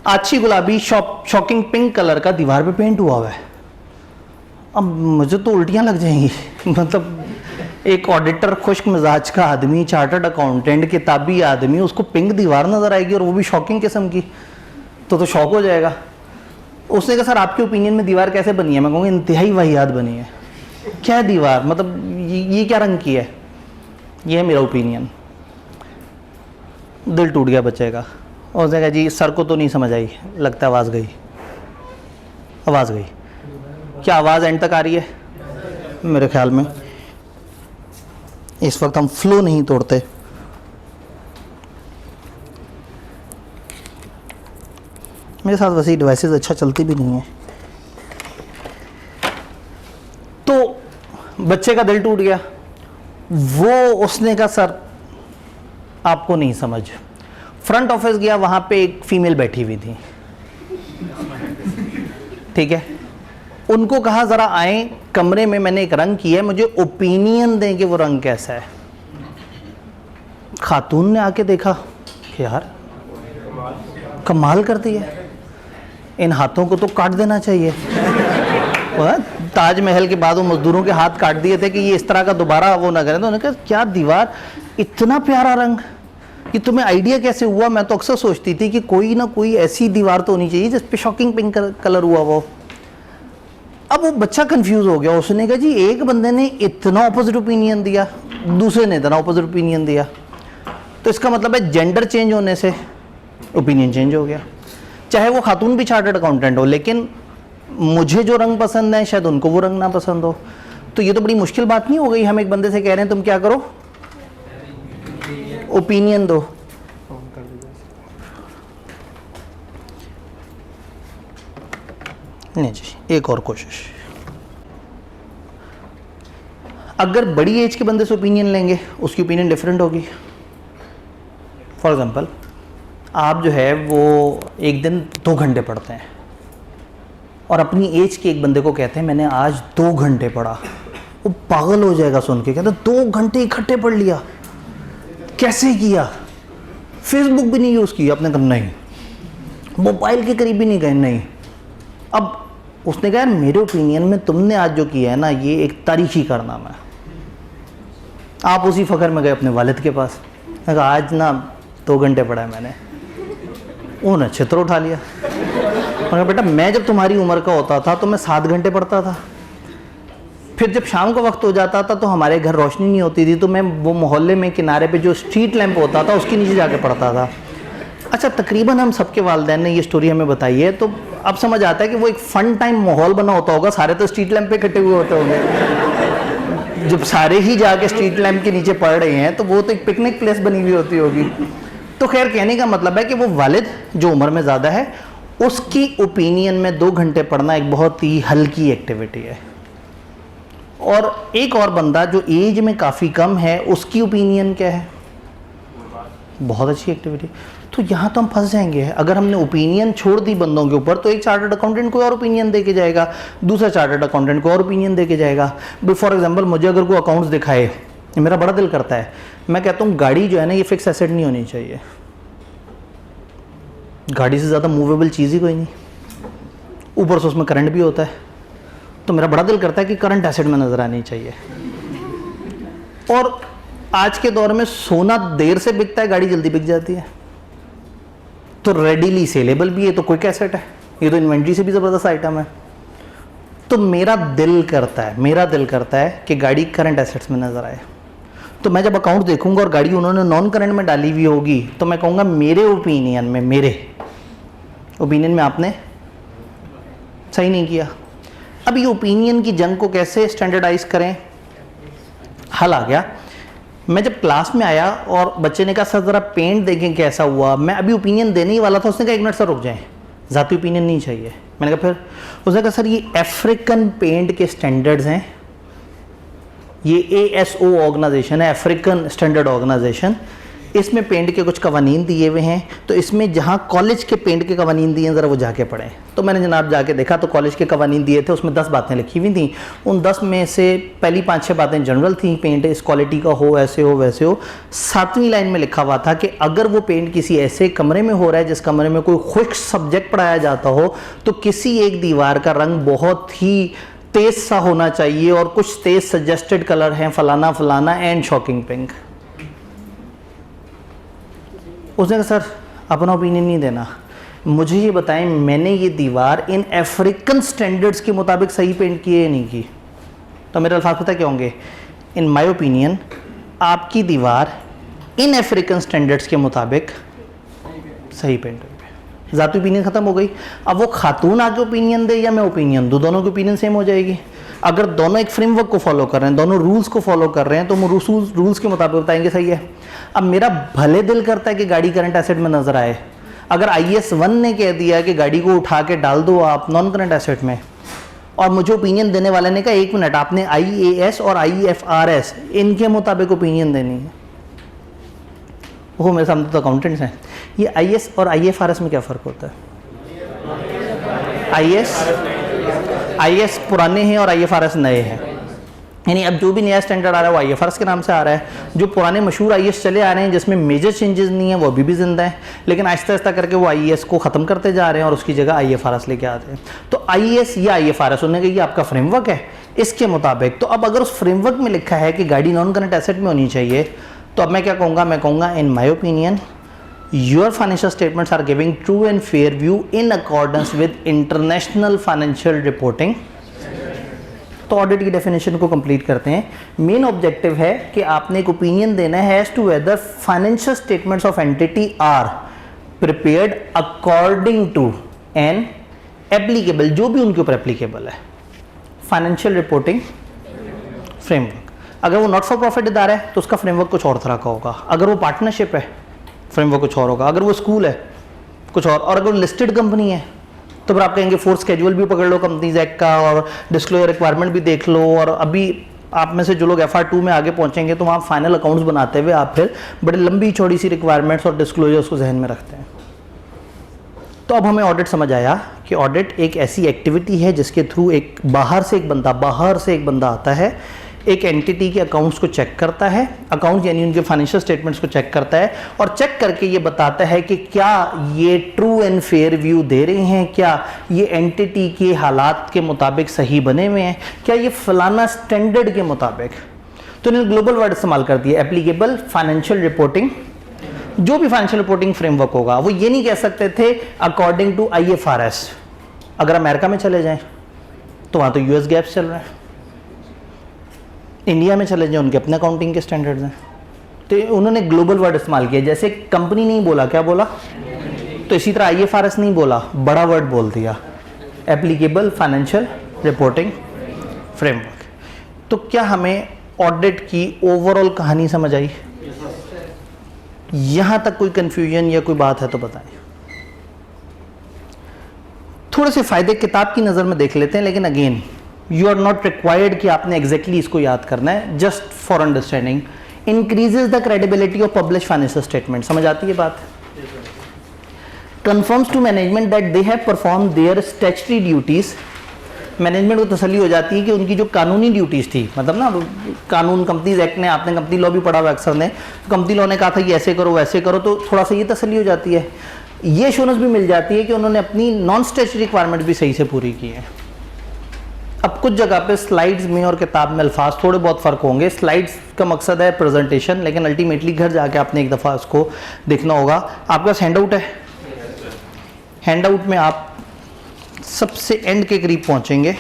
अच्छी गुलाबी शॉकिंग पिंक कलर का दीवार पे पेंट हुआ हुआ है। अब मुझे तो उल्टियाँ लग जाएंगी मतलब एक ऑडिटर, खुश्क मिजाज का आदमी, चार्टर्ड अकाउंटेंट, किताबी आदमी, उसको पिंक दीवार नज़र आएगी और वो भी शॉकिंग किस्म की, तो शौक हो जाएगा। उसने कहा सर आपके ओपिनियन में दीवार कैसे बनी है? मैं कहूँगा इंतहाई वाहियात बनी है। क्या है दीवार, मतलब ये क्या रंग की है? ये है मेरा ओपिनियन। दिल टूट गया बच्चे का। और उसने कहा जी सर को तो नहीं समझ आई, लगता है आवाज़ गई। आवाज़ गई क्या? आवाज़ एंड तक आ रही है मेरे ख्याल में। इस वक्त हम फ्लो नहीं तोड़ते। मेरे साथ वैसे ही डिवाइसेस अच्छा चलती भी नहीं है। तो बच्चे का दिल टूट गया। वो उसने कहा सर आपको नहीं समझ। फ्रंट ऑफिस गया, वहां पे एक फीमेल बैठी हुई थी, ठीक है। उनको कहा जरा आए कमरे में, मैंने एक रंग किया है, मुझे ओपिनियन दें कि वो रंग कैसा है। खातून ने आके देखा कि यार कमाल करती है, इन हाथों को तो काट देना चाहिए। ताजमहल के बाद वो मजदूरों के हाथ काट दिए थे कि ये इस तरह का दोबारा वो ना करें। तो उन्होंने कहा क्या दीवार, इतना प्यारा रंग, ये तुम्हें आइडिया कैसे हुआ? मैं तो अक्सर सोचती थी कि कोई ना कोई ऐसी दीवार तो होनी चाहिए जिस पे शॉकिंग पिंक कलर हुआ वो। अब वो बच्चा कंफ्यूज हो गया। उसने कहा जी एक बंदे ने इतना ऑपोजिट ओपिनियन दिया, दूसरे ने इतना ऑपोजिट ओपिनियन दिया, तो इसका मतलब है जेंडर चेंज होने से ओपिनियन चेंज हो गया। चाहे वो खातून भी चार्टर्ड अकाउंटेंट हो, लेकिन मुझे जो रंग पसंद है शायद उनको वो रंग ना पसंद हो। तो ये तो बड़ी मुश्किल बात नहीं हो गई? हम एक बंदे से कह रहे हैं तुम क्या करो, ओपिनियन दो। नहीं जी, एक और कोशिश। अगर बड़ी एज के बंदे से ओपिनियन लेंगे, उसकी ओपिनियन डिफरेंट होगी। फॉर एग्जांपल आप जो है वो एक दिन 2 घंटे पढ़ते हैं और अपनी एज के एक बंदे को कहते हैं मैंने आज 2 घंटे पढ़ा। वो पागल हो जाएगा सुन के, कहते 2 घंटे इकट्ठे पढ़ लिया, कैसे किया? फेसबुक भी नहीं यूज़ किया आपने? कहा नहीं। मोबाइल के करीब भी नहीं गए? नहीं। अब उसने कहा मेरे ओपिनियन में तुमने आज जो किया है ना, ये एक तारीखी कारनामा है। आप उसी फ़ख्र में गए अपने वालिद के पास, कहा आज ना 2 घंटे पढ़ा है मैंने। उन्होंने चित्र उठा लिया। कहा बेटा मैं जब तुम्हारी उम्र का होता था तो मैं 7 घंटे पढ़ता था। फिर जब शाम का वक्त हो जाता था तो हमारे घर रोशनी नहीं होती थी, तो मैं वो मोहल्ले में किनारे पे जो स्ट्रीट लैंप होता था उसके नीचे जाके पढ़ता था। अच्छा, तकरीबन हम सबके वालिदैन ने ये स्टोरी हमें बताई है, तो अब समझ आता है कि वो एक फन टाइम माहौल बना होता होगा। सारे तो स्ट्रीट लैंप पे इकट्ठे हुए होते होंगे। जब सारे ही जाके स्ट्रीट लैंप के नीचे पढ़ रहे हैं तो वो तो एक पिकनिक प्लेस बनी हुई होती होगी। तो खैर, कहने का मतलब है कि वो वालिद जो उम्र में ज़्यादा है उसकी ओपिनियन में 2 घंटे पढ़ना एक बहुत ही हल्की एक्टिविटी है। और एक और बंदा जो एज में काफ़ी कम है, उसकी ओपिनियन क्या है? बहुत अच्छी एक्टिविटी। तो यहाँ तो हम फंस जाएंगे। अगर हमने ओपिनियन छोड़ दी बंदों के ऊपर, तो एक चार्टर्ड अकाउंटेंट को और ओपिनियन दे के जाएगा, दूसरा चार्टर्ड अकाउंटेंट को और ओपिनियन दे के जाएगा। फॉर एग्जांपल मुझे अगर कोई अकाउंट्स दिखाए, मेरा बड़ा दिल करता है, मैं कहता हूँ गाड़ी जो है ना ये फिक्स एसेट नहीं होनी चाहिए। गाड़ी से ज़्यादा मूवेबल चीज़ ही कोई नहीं, ऊपर से उसमें करंट भी होता है। तो मेरा बड़ा दिल करता है कि करंट एसेट में नज़र आनी चाहिए। और आज के दौर में सोना देर से बिकता है, गाड़ी जल्दी बिक जाती है। तो रेडीली सेलेबल भी है, तो क्विक एसेट है, ये तो इन्वेंट्री से भी ज़बरदस्त आइटम है। तो मेरा दिल करता है कि गाड़ी करंट एसेट्स में नज़र आए। तो मैं जब अकाउंट देखूंगा और गाड़ी उन्होंने नॉन करंट में डाली हुई होगी, तो मैं कहूँगा मेरे ओपिनियन में आपने सही नहीं किया। अब ये ओपिनियन की जंग को कैसे स्टैंडर्डाइज करें? हल आ गया। मैं जब क्लास में आया और बच्चे ने कहा सर ज़रा पेंट देखें कैसा हुआ, मैं अभी ओपिनियन देने ही वाला था। उसने कहा 1 मिनट सर रुक जाएं, ज़ाती ओपिनियन नहीं चाहिए। मैंने कहा फिर? उसने कहा सर ये अफ्रीकन पेंट के स्टैंडर्ड्स हैं, ये ASO ऑर्गेनाइजेशन है, अफ्रीकन स्टैंडर्ड ऑर्गेनाइजेशन, इसमें पेंट के कुछ कवानीन दिए हुए हैं। तो इसमें जहाँ कॉलेज के पेंट के कवानीन दिए हैं ज़रा वो जाके पढ़ें। तो मैंने जनाब जाके देखा तो कॉलेज के कवानीन दिए थे, उसमें 10 बातें लिखी हुई थी। उन 10 में से पहली 5-6 बातें जनरल थी, पेंट इस क्वालिटी का हो, ऐसे हो वैसे हो। 7वीं लाइन में लिखा हुआ था कि अगर वो पेंट किसी ऐसे कमरे में हो रहा है जिस कमरे में कोई खुश्क सब्जेक्ट पढ़ाया जाता हो, तो किसी एक दीवार का रंग बहुत ही तेज सा होना चाहिए और कुछ तेज सजेस्टेड कलर हैं फलाना फलाना एंड शॉकिंग पिंक। उसने कहा सर अपना ओपिनियन नहीं देना, मुझे ये बताएं मैंने ये दीवार इन अफ्रीकन स्टैंडर्ड्स के मुताबिक सही पेंट की है या नहीं की। तो मेरे अल्फाज पता क्या होंगे, इन माय ओपिनियन आपकी दीवार इन अफ्रीकन स्टैंडर्ड्स के मुताबिक सही पेंट हुई है। ज़ाती ओपिनियन ख़त्म हो गई। अब वो खातून आके ओपिनियन दे या मैं ओपिनियन दूँ, दोनों की ओपिनियन सेम हो जाएगी। अगर दोनों एक फ्रेमवर्क को फॉलो कर रहे हैं, दोनों रूल्स को फॉलो कर रहे हैं, तो वो रूल्स के मुताबिक बताएंगे सही है। अब मेरा भले दिल करता है कि गाड़ी करंट एसेट में नज़र आए, अगर IAS 1 ने कह दिया कि गाड़ी को उठा के डाल दो आप नॉन करंट एसेट में, और मुझे ओपिनियन देने वाले ने कहा 1 मिनट आपने IAS और IFRS इनके मुताबिक ओपिनियन देनी है। वो मेरे सामने तो अकाउंटेंट्स हैं। ये IAS और IFRS में क्या फ़र्क होता है? IAS पुराने हैं और IFRS नए हैं। यानी अब जो भी नया स्टैंडर्ड आ रहा है वो IFRS के नाम से आ रहा है। जो पुराने मशहूर IAS चले आ रहे हैं जिसमें मेजर चेंजेस नहीं है वो अभी भी जिंदा है, लेकिन आहिस्ता आहिस्ता करके वो IAS को ख़त्म करते जा रहे हैं और उसकी जगह IFRS लेके आते हैं। तो IAS या IFRS उन्होंने कहा ये आपका फ्रेमवर्क है इसके मुताबिक। तो अब अगर उस फ्रेमवर्क में लिखा है कि गाड़ी नॉन करंट एसेट में होनी चाहिए, तो अब मैं क्या कहूँगा, मैं कहूँगा in my opinion your financial statements are giving true and fair view in accordance with international financial reporting. तो ऑडिट की डेफिनेशन को कंप्लीट करते हैं। मेन ऑब्जेक्टिव है कि आपने एक ओपिनियन देना है as to whether financial statements of entity are prepared according to an applicable, जो भी उनके ऊपर एप्लीकेबल है, फाइनेंशियल रिपोर्टिंग फ्रेमवर्क। अगर वो नॉट फॉर प्रॉफिट इदारा है तो उसका फ्रेमवर्क कुछ और तरह का होगा। अगर वो पार्टनरशिप है फ्रेमवर्क कुछ और होगा। अगर वो स्कूल है कुछ और अगर वो लिस्टेड कंपनी है तो फिर आप कहेंगे फोर्स स्केड्यूल भी पकड़ लो कंपनीज एक्ट का और डिस्क्लोजर रिक्वायरमेंट भी देख लो। और अभी आप में से जो लोग FR2 में आगे पहुंचेंगे तो वहाँ फाइनल अकाउंट्स बनाते हुए आप फिर बड़ी लंबी चौड़ी सी रिक्वायरमेंट्स और डिस्क्लोजर्स को जहन में रखते हैं। तो अब हमें ऑडिट समझ आया कि ऑडिट एक ऐसी एक्टिविटी है जिसके थ्रू एक बाहर से एक बंदा आता है, एक एंटिटी के अकाउंट्स को चेक करता है, अकाउंट्स यानी उनके फाइनेंशियल स्टेटमेंट्स को चेक करता है और चेक करके ये बताता है कि क्या ये ट्रू एंड फेयर व्यू दे रहे हैं, क्या ये एंटिटी के हालात के मुताबिक सही बने हुए हैं, क्या ये फलाना स्टैंडर्ड के मुताबिक। तो इन्होंने ग्लोबल वर्ड इस्तेमाल कर दिया, एप्लीकेबल फाइनेंशियल रिपोर्टिंग। जो भी फाइनेंशियल रिपोर्टिंग फ्रेमवर्क होगा वो ये नहीं कह सकते थे अकॉर्डिंग टू IFRS। अगर अमेरिका में चले जाएं तो वहाँ तो US गैप्स चल रहा है, इंडिया में चले जाएं उनके अपने अकाउंटिंग के स्टैंडर्ड्स हैं। तो उन्होंने ग्लोबल वर्ड इस्तेमाल किया। जैसे कंपनी नहीं बोला, क्या बोला, तो इसी तरह IFRS नहीं बोला, बड़ा वर्ड बोल दिया, एप्लीकेबल फाइनेंशियल रिपोर्टिंग फ्रेमवर्क। तो क्या हमें ऑडिट की ओवरऑल कहानी समझ आई? यहां तक कोई कंफ्यूजन या कोई बात है तो बताएं। थोड़े से फायदे किताब की नज़र में देख लेते हैं, लेकिन again you are not required कि आपने एग्जैक्टली इसको याद करना है, just for understanding. Increases the credibility of publish financial statement. समझ आती है बात? Confirms to management that they have perform their statutory duties. Management को तसल्ली हो जाती है कि उनकी जो कानूनी ड्यूटीज़ थी, मतलब ना कानून, कंपनीज एक्ट ने, आपने कंपनी लॉ भी पढ़ा हुआ अक्सर ने, कंपनी लॉ ने कहा था कि ऐसे करो वैसे करो, तो थोड़ा सा ये तसल्ली हो जाती है। ये एश्योरेंस भी मिल जाती है कि उन्होंने अपनी नॉन स्टैट्यूटरी रिक्वायरमेंट भी सही से पूरी की है। अब कुछ जगह पे स्लाइड्स में और किताब में अल्फाज थोड़े बहुत फ़र्क होंगे। स्लाइड्स का मकसद है प्रेजेंटेशन, लेकिन अल्टीमेटली घर जाके आपने एक दफ़ा उसको देखना होगा। आपके पास हैंडआउट है, हैंडआउट में आप सबसे एंड के करीब पहुंचेंगे,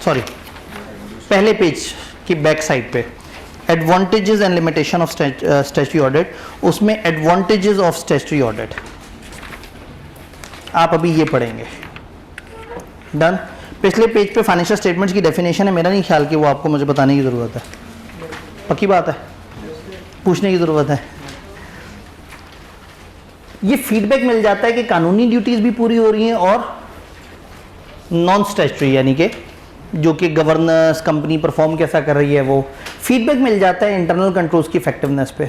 सॉरी पहले पेज की बैक साइड पे advantages and limitation of statutory audit, उसमें एडवांटेजेस ऑफ स्टैट्यूटरी ऑडिट आप अभी ये पढ़ेंगे। डन। पिछले पेज पे फाइनेंशियल स्टेटमेंट्स की डेफिनेशन है, मेरा नहीं ख्याल कि वो आपको मुझे बताने की ज़रूरत है, पक्की बात है, पूछने की ज़रूरत है। ये फीडबैक मिल जाता है कि कानूनी ड्यूटीज़ भी पूरी हो रही हैं और नॉन स्टैट्यूटरी यानी कि जो कि गवर्नेंस कंपनी परफॉर्म कैसा कर रही है, वो फीडबैक मिल जाता है इंटरनल कंट्रोल्स की इफेक्टिवनेस पे।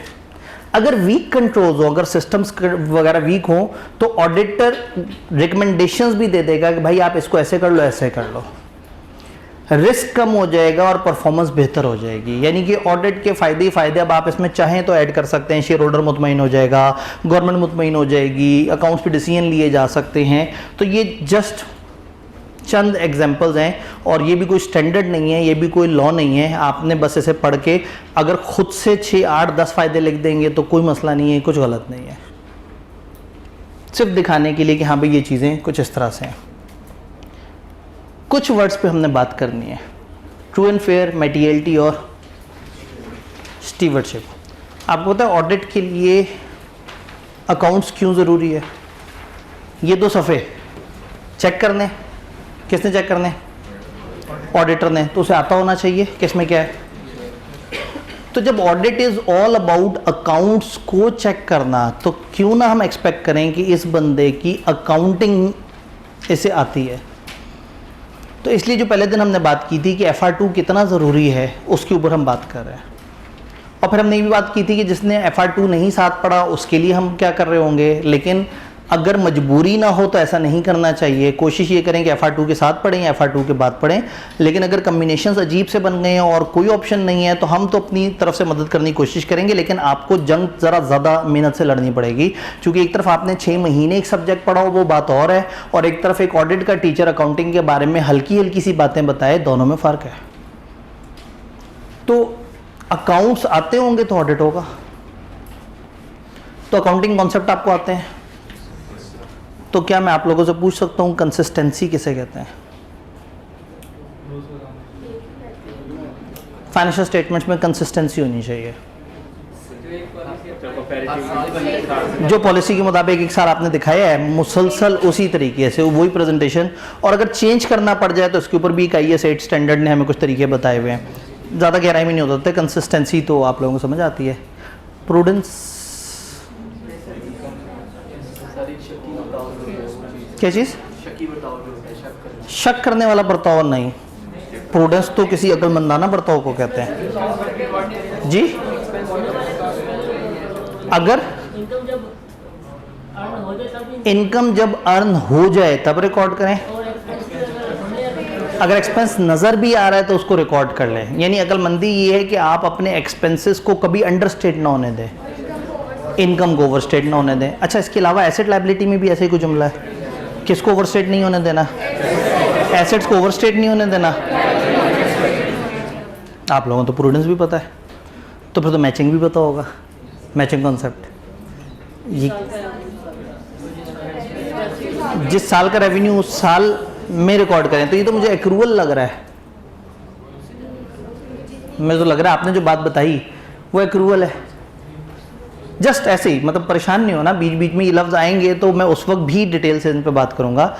अगर वीक कंट्रोल्स हो, अगर सिस्टम्स वगैरह वीक हो, तो ऑडिटर रिकमेंडेशंस भी दे देगा कि भाई आप इसको ऐसे कर लो, ऐसे कर लो, रिस्क कम हो जाएगा और परफॉर्मेंस बेहतर हो जाएगी। यानी कि ऑडिट के फ़ायदे ही फ़ायदे, अब आप इसमें चाहें तो ऐड कर सकते हैं। शेयर होल्डर मुतमईन हो जाएगा, गवर्नमेंट मुतमईन हो जाएगी, अकाउंट्स पे डिसीजन लिए जा सकते हैं। तो ये जस्ट चंद एग्जांपल्स हैं, और ये भी कोई स्टैंडर्ड नहीं है, ये भी कोई लॉ नहीं है। आपने बस ऐसे पढ़ के अगर खुद से 6, 8, 10 फ़ायदे लिख देंगे तो कोई मसला नहीं है, कुछ गलत नहीं है, सिर्फ दिखाने के लिए कि हाँ भाई ये चीज़ें कुछ इस तरह से हैं। कुछ वर्ड्स पे हमने बात करनी है, ट्रू एंड फेयर, मटेरियलिटी और स्टीवर्डशिप। आपको पता है ऑडिट के लिए अकाउंट्स क्यों ज़रूरी है? ये 2 सफ़े चेक करने, किसने चेक करने? ऑडिटर ने, तो उसे आता होना चाहिए किस में क्या है। तो जब audit is all about accounts को चेक करना, तो क्यों ना हम एक्सपेक्ट करें कि इस बंदे की अकाउंटिंग इसे आती है। तो इसलिए जो पहले दिन हमने बात की थी कि FR2 कितना ज़रूरी है, उसके ऊपर हम बात कर रहे हैं। और फिर हमने ये भी बात की थी कि जिसने FR2 नहीं साथ पढ़ा उसके लिए हम क्या कर रहे होंगे, लेकिन अगर मजबूरी ना हो तो ऐसा नहीं करना चाहिए। कोशिश ये करें कि FR2 के साथ पढ़ें या FR2 के बाद पढ़ें, लेकिन अगर कम्बिनेशंस अजीब से बन गए हैं और कोई ऑप्शन नहीं है तो हम तो अपनी तरफ से मदद करने की कोशिश करेंगे, लेकिन आपको जंग ज़रा ज़्यादा मेहनत से लड़नी पड़ेगी, क्योंकि एक तरफ आपने 6 महीने एक सब्जेक्ट पढ़ा हो वो बात और है, और एक तरफ एक ऑडिट का टीचर अकाउंटिंग के बारे में हल्की हल्की सी बातें बताए, दोनों में फ़र्क है। तो अकाउंट्स आते होंगे तो ऑडिट होगा। तो अकाउंटिंग कॉन्सेप्ट आपको आते हैं, तो क्या मैं आप लोगों से पूछ सकता हूं कंसिस्टेंसी किसे कहते हैं? फाइनेंशियल स्टेटमेंट्स में कंसिस्टेंसी होनी चाहिए। जो पॉलिसी के मुताबिक एक साल आपने दिखाया है मुसलसल उसी तरीके से वही प्रेजेंटेशन, और अगर चेंज करना पड़ जाए तो उसके ऊपर भी एक IAS 8 स्टैंडर्ड ने हमें कुछ तरीके बताए हुए हैं। ज़्यादा गहराई में नहीं होता, कंसिस्टेंसी तो आप लोगों को समझ आती है। प्रूडेंस क्या चीज़? शक करने वाला बर्ताव नहीं, प्रूडेंस तो किसी अक्लमंदाना बर्ताव को कहते हैं जी। अगर इनकम जब अर्न हो जाए तब रिकॉर्ड करें, अगर एक्सपेंस नज़र भी आ रहा है तो उसको रिकॉर्ड कर लें। यानी अक्लमंदी ये है कि आप अपने एक्सपेंसेस को कभी अंडरस्टेट ना होने दें, इनकम को ओवरस्टेट ना होने दें। अच्छा, इसके अलावा एसेट लायबिलिटी में भी ऐसे ही कोई जुमला है, किसको ओवरस्टेट नहीं होने देना? एसेट्स को ओवरस्टेट नहीं होने देना। आप लोगों को तो प्रूडेंस भी पता है, तो फिर तो मैचिंग भी पता होगा। मैचिंग कॉन्सेप्ट, ये जिस साल का रेवेन्यू उस साल में रिकॉर्ड करें। तो ये तो मुझे एक्रूवल लग रहा है, मुझे तो लग रहा है आपने जो बात बताई वो एक्रूवल है। जस्ट ऐसे ही, मतलब परेशान नहीं होना, बीच बीच में ये लफ्ज़ आएंगे तो मैं उस वक्त भी डिटेल से इन पे बात करूंगा,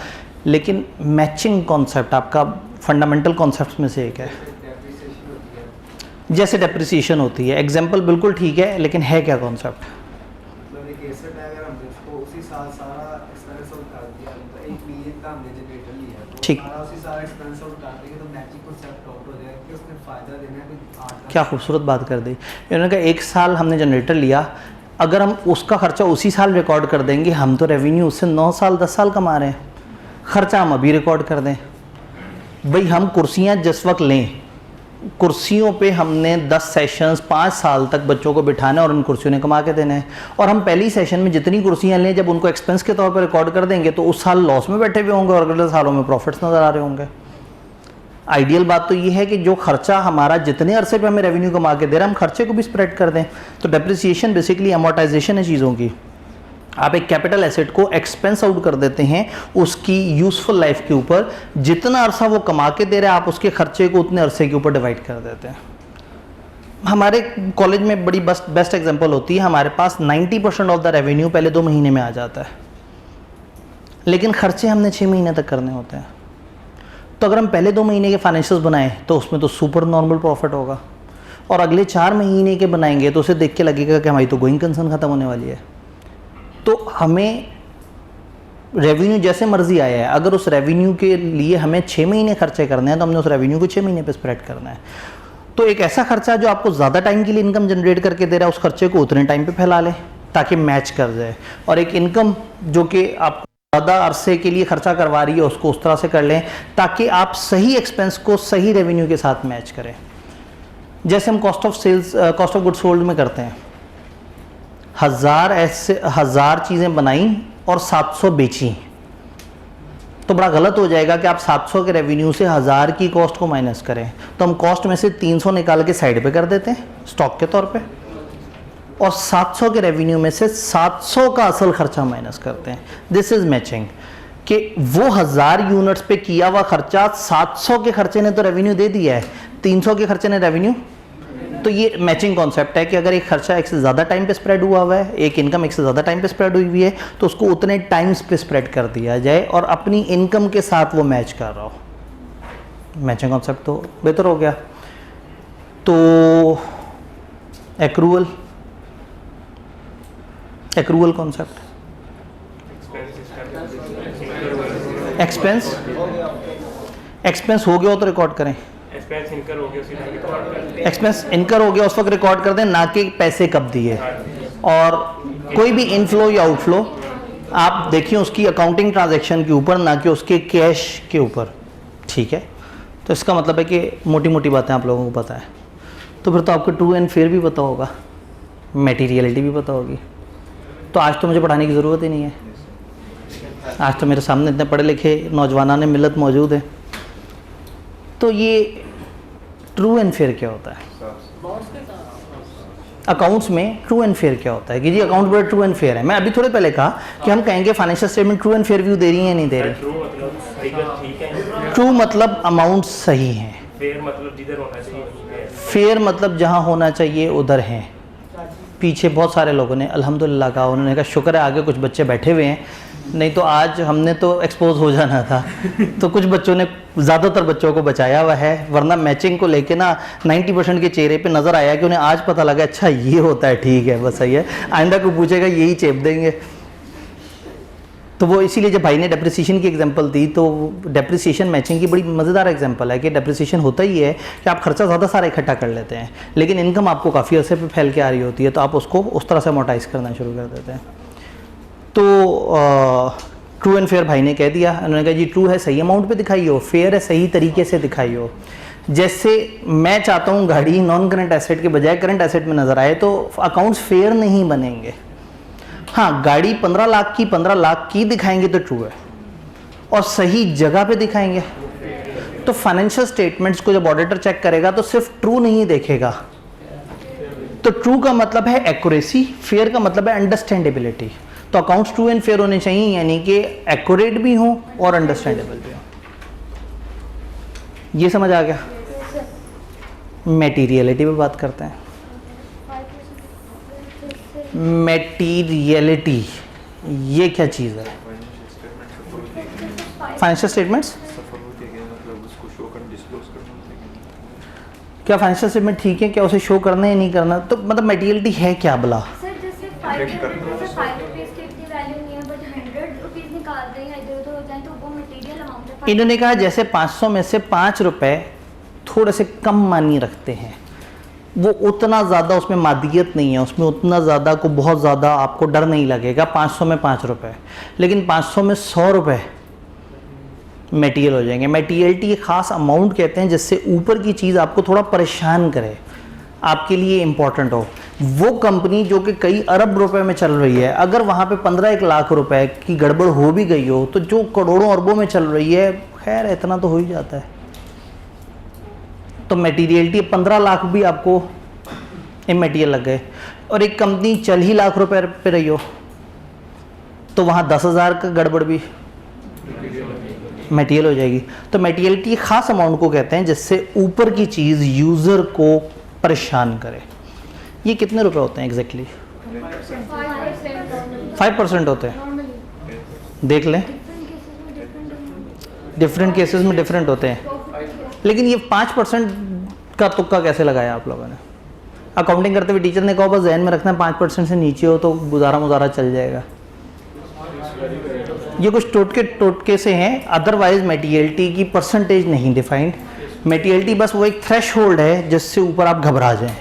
लेकिन मैचिंग कॉन्सेप्ट आपका फंडामेंटल कॉन्सेप्ट्स में से एक है। जैसे डेप्रिसिएशन होती है, एग्जाम्पल बिल्कुल ठीक है, लेकिन है क्या कॉन्सेप्ट? ठीक, क्या खूबसूरत बात कर दी इन्होंने कहा। 1 साल हमने जनरेटर लिया, अगर हम उसका खर्चा उसी साल रिकॉर्ड कर देंगे, हम तो रेवेन्यू उससे 9 साल 10 साल कमा रहे हैं, खर्चा हम अभी रिकॉर्ड कर दें। भाई हम कुर्सियां जिस वक्त लें, कुर्सियों पे हमने 10 सेशंस 5 साल तक बच्चों को बिठाना है और उन कुर्सियों ने कमा के देना है, और हम पहली सेशन में जितनी कुर्सियां लें जब उनको एक्सपेंस के तौर पर रिकॉर्ड कर देंगे तो उस साल लॉस में बैठे हुए होंगे और अगले सालों में प्रॉफिट्स नज़र आ रहे होंगे। आइडियल बात तो ये है कि जो खर्चा हमारा जितने अरसे पे हमें रेवेन्यू कमा के दे रहा है, हम खर्चे को भी स्प्रेड कर दें। तो डेप्रिसिएशन बेसिकली अमोर्टाइजेशन है चीज़ों की। आप एक कैपिटल एसेट को एक्सपेंस आउट कर देते हैं उसकी यूजफुल लाइफ के ऊपर, जितना अरसा वो कमा के दे रहा है आप उसके खर्चे को उतने अरसे के ऊपर डिवाइड कर देते हैं। हमारे कॉलेज में बड़ी बेस्ट एग्जांपल होती है, हमारे पास 90% ऑफ द रेवेन्यू पहले 2 महीने में आ जाता है, लेकिन खर्चे हमने 6 महीने तक करने होते हैं। तो अगर हम पहले 2 महीने के फाइनेंशियल्स बनाएं तो उसमें तो सुपर नॉर्मल प्रॉफिट होगा, और अगले 4 महीने के बनाएंगे तो उसे देख के लगेगा कि हमारी तो गोइंग कंसर्न ख़त्म होने वाली है। तो हमें रेवेन्यू जैसे मर्जी आया है, अगर उस रेवेन्यू के लिए हमें 6 महीने खर्चे करने हैं तो हमने उस रेवेन्यू को 6 महीने पे स्प्रेड करना है। तो एक ऐसा खर्चा जो आपको ज़्यादा टाइम के लिए इनकम जनरेट करके दे रहा है, उस खर्चे को उतने टाइम पे फैला लें ताकि मैच कर जाए, और एक इनकम जो कि आप ज़्यादा अरसे के लिए खर्चा करवा रही है उसको उस तरह से कर लें ताकि आप सही एक्सपेंस को सही रेवेन्यू के साथ मैच करें। जैसे हम cost of sales, cost of goods sold में करते हैं, 1000 चीज़ें बनाई और 700 बेची, तो बड़ा गलत हो जाएगा कि आप 700 के रेवेन्यू से 1000 की कॉस्ट को माइनस करें। तो हम कॉस्ट में से 300 निकाल के साइड पे कर देते हैं स्टॉक के तौर पे, और 700 के रेवेन्यू में से 700 का असल खर्चा माइनस करते हैं। दिस इज मैचिंग, कि वो 1000 यूनिट्स पे किया हुआ खर्चा 700 के खर्चे ने तो रेवेन्यू दे दिया है, 300 के खर्चे ने रेवेन्यू। तो ये मैचिंग कॉन्सेप्ट है कि अगर एक खर्चा एक से ज़्यादा टाइम पे स्प्रेड हुआ है, एक इनकम एक से ज़्यादा टाइम पे स्प्रेड हुई है, तो उसको उतने टाइम्स पे स्प्रेड कर दिया जाए और अपनी इनकम के साथ वो मैच कर रहा हो। मैचिंग कॉन्सेप्ट तो बेहतर हो गया। तो एक्रूअल कॉन्सेप्ट, एक्सपेंस हो गया हो तो रिकॉर्ड करें, एक्सपेंस इनकर हो गया उस वक्त रिकॉर्ड कर दें, ना कि पैसे कब दिए। और कोई भी इनफ्लो या आउटफ्लो आप देखिए उसकी अकाउंटिंग ट्रांजैक्शन के ऊपर, ना कि उसके कैश के ऊपर, ठीक है। तो इसका मतलब है कि मोटी मोटी बातें आप लोगों को पता है। तो फिर तो आपको ट्रू एंड फेयर भी पता होगा, मटेरियलिटी भी पता होगी। तो आज तो मुझे पढ़ाने की ज़रूरत ही नहीं है, आज तो मेरे सामने इतने पढ़े लिखे नौजवानाने मिलत मौजूद है। तो ये ट्रू एंड फेयर क्या होता है अकाउंट्स में? ट्रू एंड फेयर क्या होता है कि जी अकाउंट बड़ा ट्रू एंड फेयर है। मैं अभी थोड़े पहले कहा कि हम कहेंगे financial statement true and fair view दे रही है या नहीं दे रही। ट्रू मतलब अमाउंट सही है, फेयर मतलब जहाँ होना चाहिए उधर है। पीछे बहुत सारे लोगों ने अल्हम्दुलिल्लाह कहा, उन्होंने कहा शुक्र है आगे कुछ बच्चे बैठे हुए हैं, नहीं तो आज हमने तो एक्सपोज हो जाना था। तो कुछ बच्चों ने, ज़्यादातर बच्चों को बचाया हुआ है, वरना मैचिंग को लेके ना 90% के चेहरे पे नज़र आया कि उन्हें आज पता लगा अच्छा ये होता है, ठीक है बस सही है, आइंदा को पूछेगा यही चेप देंगे। तो वो इसीलिए जब भाई ने डेप्रिसिएशन की एग्जांपल दी, तो डेप्रिसिएशन मैचिंग की बड़ी मज़ेदार एग्जांपल है कि डेप्रिसिएशन होता ही है कि आप खर्चा ज़्यादा सारा इकट्ठा कर लेते हैं, लेकिन इनकम आपको काफ़ी अर्से पे फैल के आ रही होती है, तो आप उसको उस तरह से अमोर्टाइज करना शुरू कर देते हैं। तो ट्रू एंड फेयर भाई ने कह दिया, उन्होंने कहा जी ट्रू है सही अमाउंट पे दिखाई हो, फेयर है सही तरीके से दिखाई हो। जैसे मैं चाहता हूँ गाड़ी नॉन करंट एसेट के बजाय करंट एसेट में नज़र आए, तो अकाउंट्स फेयर नहीं बनेंगे। हाँ, गाड़ी 15 लाख की दिखाएंगे तो ट्रू है, और सही जगह पे दिखाएंगे तो फाइनेंशियल स्टेटमेंट्स को जब ऑडिटर चेक करेगा तो सिर्फ ट्रू नहीं देखेगा। तो ट्रू का मतलब है एक्यूरेसी, फेयर का मतलब है अंडरस्टैंडेबिलिटी। तो अकाउंट्स ट्रू एंड फेयर होने चाहिए, यानी कि एक्यूरेट भी हो और अंडरस्टैंडेबल भी हो। ये समझ आ गया? मटेरियलिटी पे बात करते हैं। मटेरियलिटी ये क्या चीज़ है? फाइनेंशियल स्टेटमेंट्स क्या फाइनेंशियल स्टेटमेंट ठीक है, क्या उसे शो करना है नहीं करना? तो मतलब मटेरियलिटी है क्या भला? सर जैसे 5 रुपीस की इतनी वैल्यू नहीं है, बट 100 रुपीस निकाल दें या इधर उधर हो जाए तो वो मटेरियल अमाउंट है। इन्होंने कहा जैसे 500 में से 5 रुपए थोड़े से कम मानी रखते हैं, वो उतना ज़्यादा उसमें मादियत नहीं है, उसमें उतना ज़्यादा को बहुत ज़्यादा आपको डर नहीं लगेगा। 500 में 5 रुपये, लेकिन 500 में 100 रुपये मटेरियल हो जाएंगे। मटेरियलिटी एक ख़ास अमाउंट कहते हैं जिससे ऊपर की चीज़ आपको थोड़ा परेशान करे, आपके लिए इम्पॉर्टेंट हो। वो कंपनी जो कि कई अरब रुपए में चल रही है, अगर वहाँ पे 15-1 लाख रुपए की गड़बड़ हो भी गई हो, तो जो करोड़ों अरबों में चल रही है, खैर इतना तो हो ही जाता है। तो मटेरियलिटी 15 लाख भी आपको इमटेरियल लग गए, और एक कंपनी चल ही लाख रुपए पे रही हो, तो वहाँ 10,000 का गड़बड़ भी मटेरियल हो जाएगी। तो मटेरियलिटी खास अमाउंट को कहते हैं जिससे ऊपर की चीज़ यूज़र को परेशान करे। ये कितने रुपए होते हैं एग्जैक्टली? 5% होते हैं। देख लें, डिफरेंट केसेस में डिफरेंट होते हैं, लेकिन ये 5% का तुक्का कैसे लगाया आप लोगों ने? अकाउंटिंग करते हुए टीचर ने कहा बस जहन में रखना है 5% से नीचे हो तो गुजारा चल जाएगा। ये कुछ टोटके से हैं, अदरवाइज मटेरियलिटी की परसेंटेज नहीं डिफाइंड। मटेरियलिटी बस वो एक थ्रेशहोल्ड है जिससे ऊपर आप घबरा जाएं।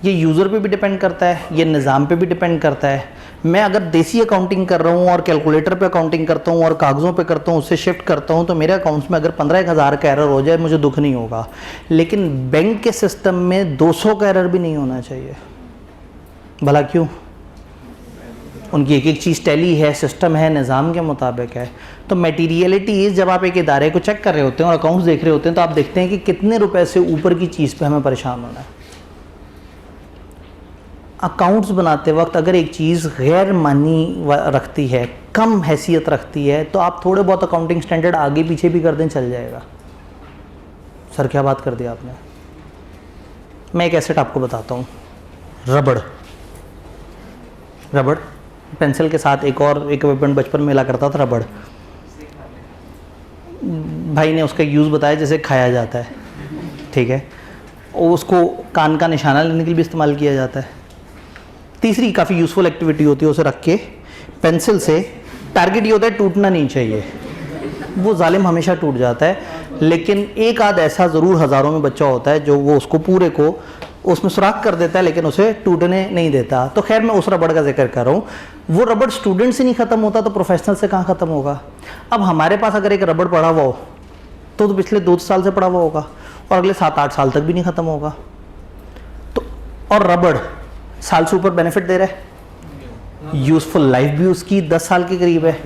ये यूज़र पे भी डिपेंड करता है, ये निज़ाम पे भी डिपेंड करता है। मैं अगर देसी अकाउंटिंग कर रहा हूँ और कैलकुलेटर पे अकाउंटिंग करता हूँ और कागज़ों पे करता हूँ, उससे शिफ्ट करता हूँ, तो मेरे अकाउंट्स में अगर 15,000 का एरर हो जाए मुझे दुख नहीं होगा, लेकिन बैंक के सिस्टम में 200 का एरर भी नहीं होना चाहिए। भला क्यों? उनकी एक एक चीज़ टैली है, सिस्टम है, निज़ाम के मुताबिक है। तो मटीरियलिटी जब आप एक इदारे को चेक कर रहे होते हैं और अकाउंट्स देख रहे होते हैं तो आप देखते हैं कि कितने रुपए से ऊपर की चीज़ पे हमें परेशान होना है। अकाउंट्स बनाते वक्त अगर एक चीज़ गैर मानी रखती है, कम हैसियत रखती है, तो आप थोड़े बहुत अकाउंटिंग स्टैंडर्ड आगे पीछे भी कर दें, चल जाएगा। सर क्या बात कर दिया आपने। मैं एक एसेट आपको बताता हूँ, रबड़ पेंसिल के साथ एक और इक्विपमेंट बचपन में मिला करता था, रबड़। भाई ने उसका यूज़ बताया जैसे खाया जाता है, ठीक है, और उसको कान का निशाना लेने के लिए भी इस्तेमाल किया जाता है। तीसरी काफ़ी यूज़फुल एक्टिविटी होती है, उसे रख के पेंसिल से टारगेट ये होता है टूटना नहीं चाहिए, वो जालिम हमेशा टूट जाता है, लेकिन एक आध ऐसा ज़रूर हज़ारों में बच्चा होता है जो वो उसको पूरे को उसमें सुराख कर देता है लेकिन उसे टूटने नहीं देता। तो खैर मैं उस रबड़ का जिक्र कर रहा हूँ। वो रबड़ स्टूडेंट से नहीं ख़त्म होता तो प्रोफेशनल से कहाँ ख़त्म होगा। अब हमारे पास अगर एक रबड़ पड़ा हुआ हो तो पिछले 2 साल से पड़ा हुआ होगा और अगले 7-8 साल तक भी नहीं ख़त्म होगा। तो और रबड़ साल से ऊपर बेनिफिट दे रहा है, यूज़फुल लाइफ भी उसकी 10 साल के करीब है।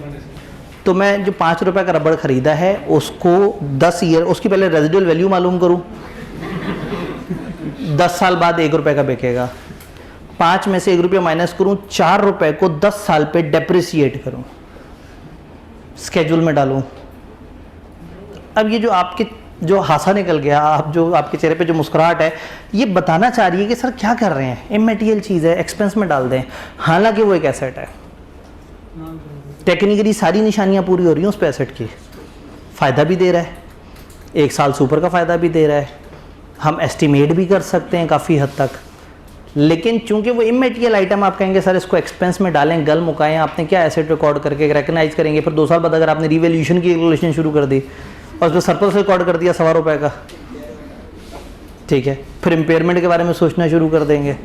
तो मैं जो 5 रुपए का रबड़ ख़रीदा है उसको 10 ईयर, उसकी पहले रेजिडुअल वैल्यू मालूम करूँ, 10 साल बाद 1 रुपये का बिकेगा। 5 में से 1 रुपया माइनस करूँ, 4 रुपये को 10 साल पे डेप्रिसिएट करूँ, स्केड्यूल में डालूँ। अब ये जो आपके जो हासा निकल गया, आप जो आपके चेहरे पे जो मुस्कुराहट है, ये बताना चाह रही है कि सर क्या कर रहे हैं, इमैटेरियल चीज़ है, एक्सपेंस में डाल दें, हालांकि वो एक एसेट है। टेक्निकली सारी निशानियां पूरी हो रही हैं उस पे एसेट की, फ़ायदा भी दे रहा है, 1 साल से ऊपर का फ़ायदा भी दे रहा है, हम एस्टिमेट भी कर सकते हैं काफ़ी हद तक। लेकिन चूंकि वो इमैटेरियल आइटम आप कहेंगे सर इसको एक्सपेंस में डालें, गल मुकाएं, आपने क्या एसेट रिकॉर्ड करके रिकग्नाइज करेंगे, फिर 2 साल बाद अगर आपने रिवैल्यूएशन की कैलकुलेशन शुरू कर दी और उसको सरप्लस रिकॉर्ड कर दिया 1.25 रुपये का, ठीक है, फिर इम्पेयरमेंट के बारे में सोचना शुरू कर देंगे।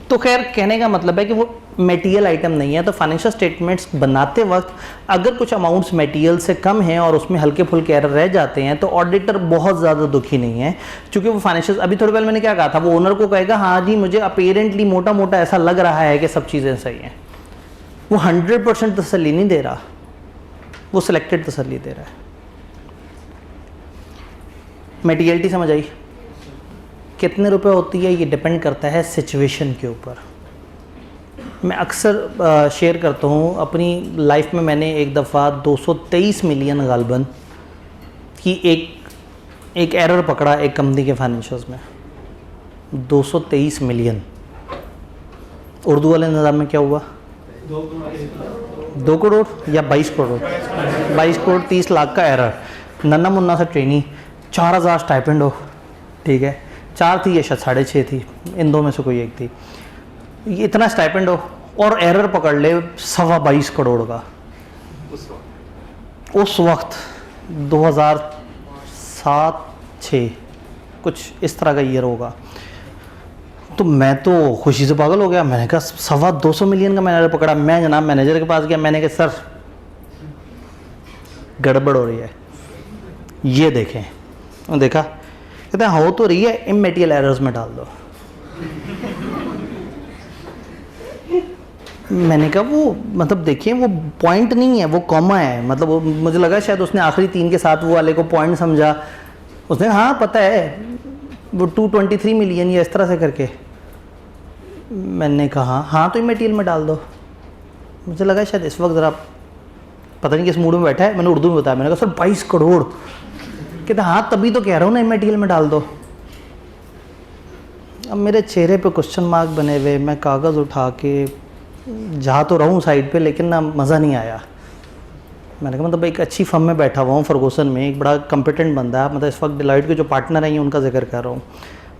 तो खैर कहने का मतलब है कि वो मटेरियल आइटम नहीं है। तो फाइनेंशियल स्टेटमेंट्स बनाते वक्त अगर कुछ अमाउंट्स मटेरियल से कम हैं और उसमें हल्के फुल्के एरर रह जाते हैं तो ऑडिटर बहुत ज़्यादा दुखी नहीं है, क्योंकि वो फाइनेंशियल, अभी थोड़ी पहले मैंने क्या कहा था, वो ओनर को कहेगा हाँ जी मुझे अपेरेंटली मोटा मोटा ऐसा लग रहा है कि सब चीज़ें सही हैं। वो 100% तसल्ली नहीं दे रहा, वो सिलेक्टेड तसल्ली दे रहा है। मटेरियलिटी समझ आई। कितने रुपए होती है ये डिपेंड करता है सिचुएशन के ऊपर। मैं अक्सर शेयर करता हूँ अपनी लाइफ में, मैंने एक दफ़ा 223 मिलियन गालबन की एक एरर पकड़ा एक कंपनी के फाइनेंशियल्स में। 223 मिलियन। उर्दू वाले निज़ाम में क्या हुआ, 2 करोड़ या 22 करोड़, 22 करोड़ 30 लाख का एरर। नन्ना मुन्ना सा ट्रेनी, 4000 स्टाइपेंड हो, ठीक है, 4 थी या शायद 6.5 थी, इन 2 में से कोई एक थी, इतना स्टाइपेंड हो और एरर पकड़ ले 22.25 करोड़ का। उस वक्त 2007-06 कुछ इस तरह का ईयर होगा। तो मैं तो खुशी से पागल हो गया। मैंने कहा 225 मिलियन का मैंने एरर पकड़ा। मैं जनाब मैनेजर के पास गया, मैंने कहा सर गड़बड़ हो रही है, ये देखें। और देखा, कहते हैं हो तो रही है, इमैटेरियल एरर्स में डाल दो। मैंने कहा वो मतलब देखिए वो पॉइंट नहीं है, वो कॉमा है। मतलब मुझे लगा शायद उसने आखिरी 3 के साथ वो वाले को पॉइंट समझा। उसने हाँ पता है वो 223 मिलियन या इस तरह से करके। मैंने कहा हाँ तो इमैटेरियल में डाल दो। मुझे लगा शायद इस वक्त ज़रा पता नहीं किस मूड में बैठा है। मैंने उर्दू में बताया, मैंने कहा सर 22 करोड़। कहते हाँ तभी तो कह रहा हूँ ना इमैटेरियल में डाल दो। अब मेरे चेहरे पे क्वेश्चन मार्क बने हुए, मैं कागज़ उठा के जा तो रहूँ साइड पे, लेकिन ना मज़ा नहीं आया। मैंने कहा मतलब एक अच्छी फर्म में बैठा हुआ हूँ फर्गूसन में, एक बड़ा कॉम्पिटेंट बंदा है, मतलब इस वक्त डिलाइट के जो पार्टनर हैं उनका जिक्र कर रहा हूँ,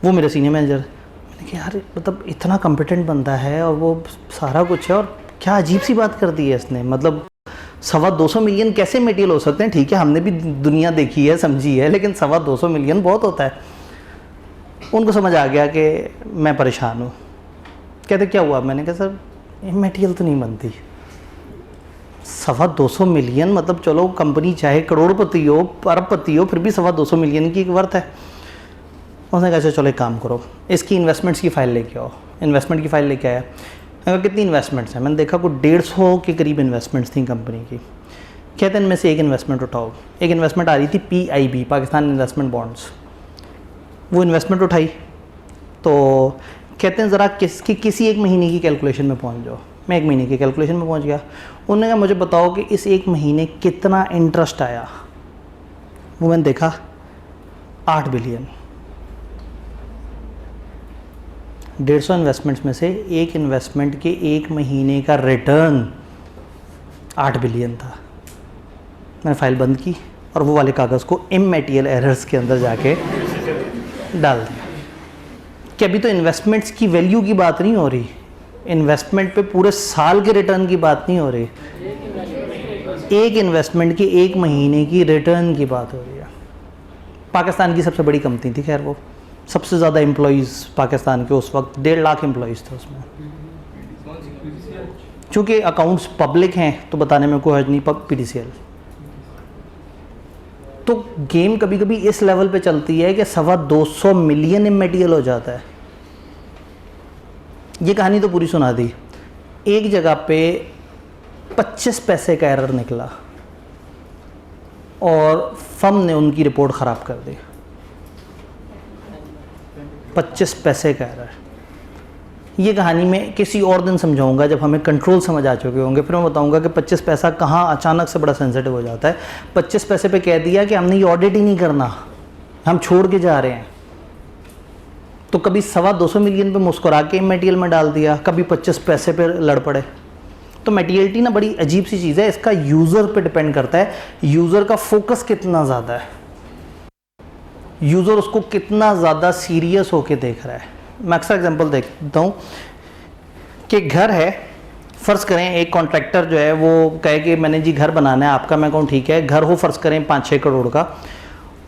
वो मेरे सीनियर मैनेजर। मैंने कहा यार मतलब इतना कॉम्पिटेंट बंदा है और वो सारा कुछ है, और क्या अजीब सी बात कर दी है इसने। मतलब 225 मिलियन कैसे मटेरियल हो सकते हैं? ठीक है हमने भी दुनिया देखी है समझी है, लेकिन 225 मिलियन बहुत होता है। उनको समझ आ गया कि मैं परेशान हूँ। कहते क्या हुआ? मैंने कहा सर मटेरियल तो नहीं बनती। 225 मिलियन मतलब चलो कंपनी चाहे करोड़पति हो अरबपति हो, फिर भी 225 मिलियन की वर्थ है। उसने कहा चलो एक काम करो, इसकी इन्वेस्टमेंट्स की फ़ाइल लेके आओ। इन्वेस्टमेंट की फ़ाइल लेके आया। अगर कितनी इन्वेस्टमेंट्स हैं, मैंने देखा कुछ 150 के करीब इन्वेस्टमेंट्स थी कंपनी की। कहते हैं इनमें से एक इन्वेस्टमेंट उठाओ। एक इन्वेस्टमेंट आ रही थी PIB, पाकिस्तान इन्वेस्टमेंट बॉन्ड्स। वो इन्वेस्टमेंट उठाई तो कहते हैं ज़रा किसी एक महीने की कैलकुलेशन में पहुंच जाओ। मैं 1 महीने की कैलकुलेशन में पहुंच गया। उन्होंने कहा मुझे बताओ कि इस 1 महीने कितना इंटरेस्ट आया। वो मैंने देखा 8 बिलियन। 150 इन्वेस्टमेंट्स में से एक इन्वेस्टमेंट के 1 महीने का रिटर्न 8 बिलियन था। मैंने फाइल बंद की और वो वाले कागज़ को इमैटेरियल एरर्स के अंदर जाके डाल दिया कि अभी तो इन्वेस्टमेंट्स की वैल्यू की बात नहीं हो रही, इन्वेस्टमेंट पे पूरे साल के रिटर्न की बात नहीं हो रही, एक इन्वेस्टमेंट के 1 महीने की रिटर्न की बात हो रही है। पाकिस्तान की सबसे बड़ी कंपनी थी, खैर वो सबसे ज़्यादा एम्प्लॉयज़ पाकिस्तान के उस वक्त 1.5 लाख एम्प्लॉयज़ थे उसमें। चूँकि अकाउंट्स पब्लिक हैं तो बताने में कोई हर्ज नहीं। PDCL तो गेम कभी कभी इस लेवल पे चलती है कि 225 मिलियन इमैटेरियल हो जाता है। ये कहानी तो पूरी सुना दी। एक जगह पे 25 पैसे का एरर निकला और फर्म ने उनकी रिपोर्ट ख़राब कर दी। 25 पैसे का एरर। ये कहानी मैं किसी और दिन समझाऊंगा जब हमें कंट्रोल समझ आ चुके होंगे। फिर मैं बताऊंगा कि 25 पैसा कहाँ अचानक से बड़ा सेंसिटिव हो जाता है। 25 पैसे पे कह दिया कि हमने ये ऑडिट ही नहीं करना, हम छोड़ के जा रहे हैं। तो कभी 225 मिलियन पे मुस्कुरा के मटेरियल में डाल दिया, कभी 25 पैसे पे लड़ पड़े। तो मटेरियलिटी ना बड़ी अजीब सी चीज़ है। इसका यूज़र पे डिपेंड करता है, यूज़र का फोकस कितना ज़्यादा है, यूज़र उसको कितना ज़्यादा सीरियस होके देख रहा है। मैं अक्सर एग्जांपल देखता हूँ कि घर है, फ़र्ज़ करें एक कॉन्ट्रैक्टर जो है वो कहे कि मैंने जी घर बनाना है आपका। मैं कहूँ ठीक है, घर हो फ़र्ज़ करें 5-6 करोड़ का,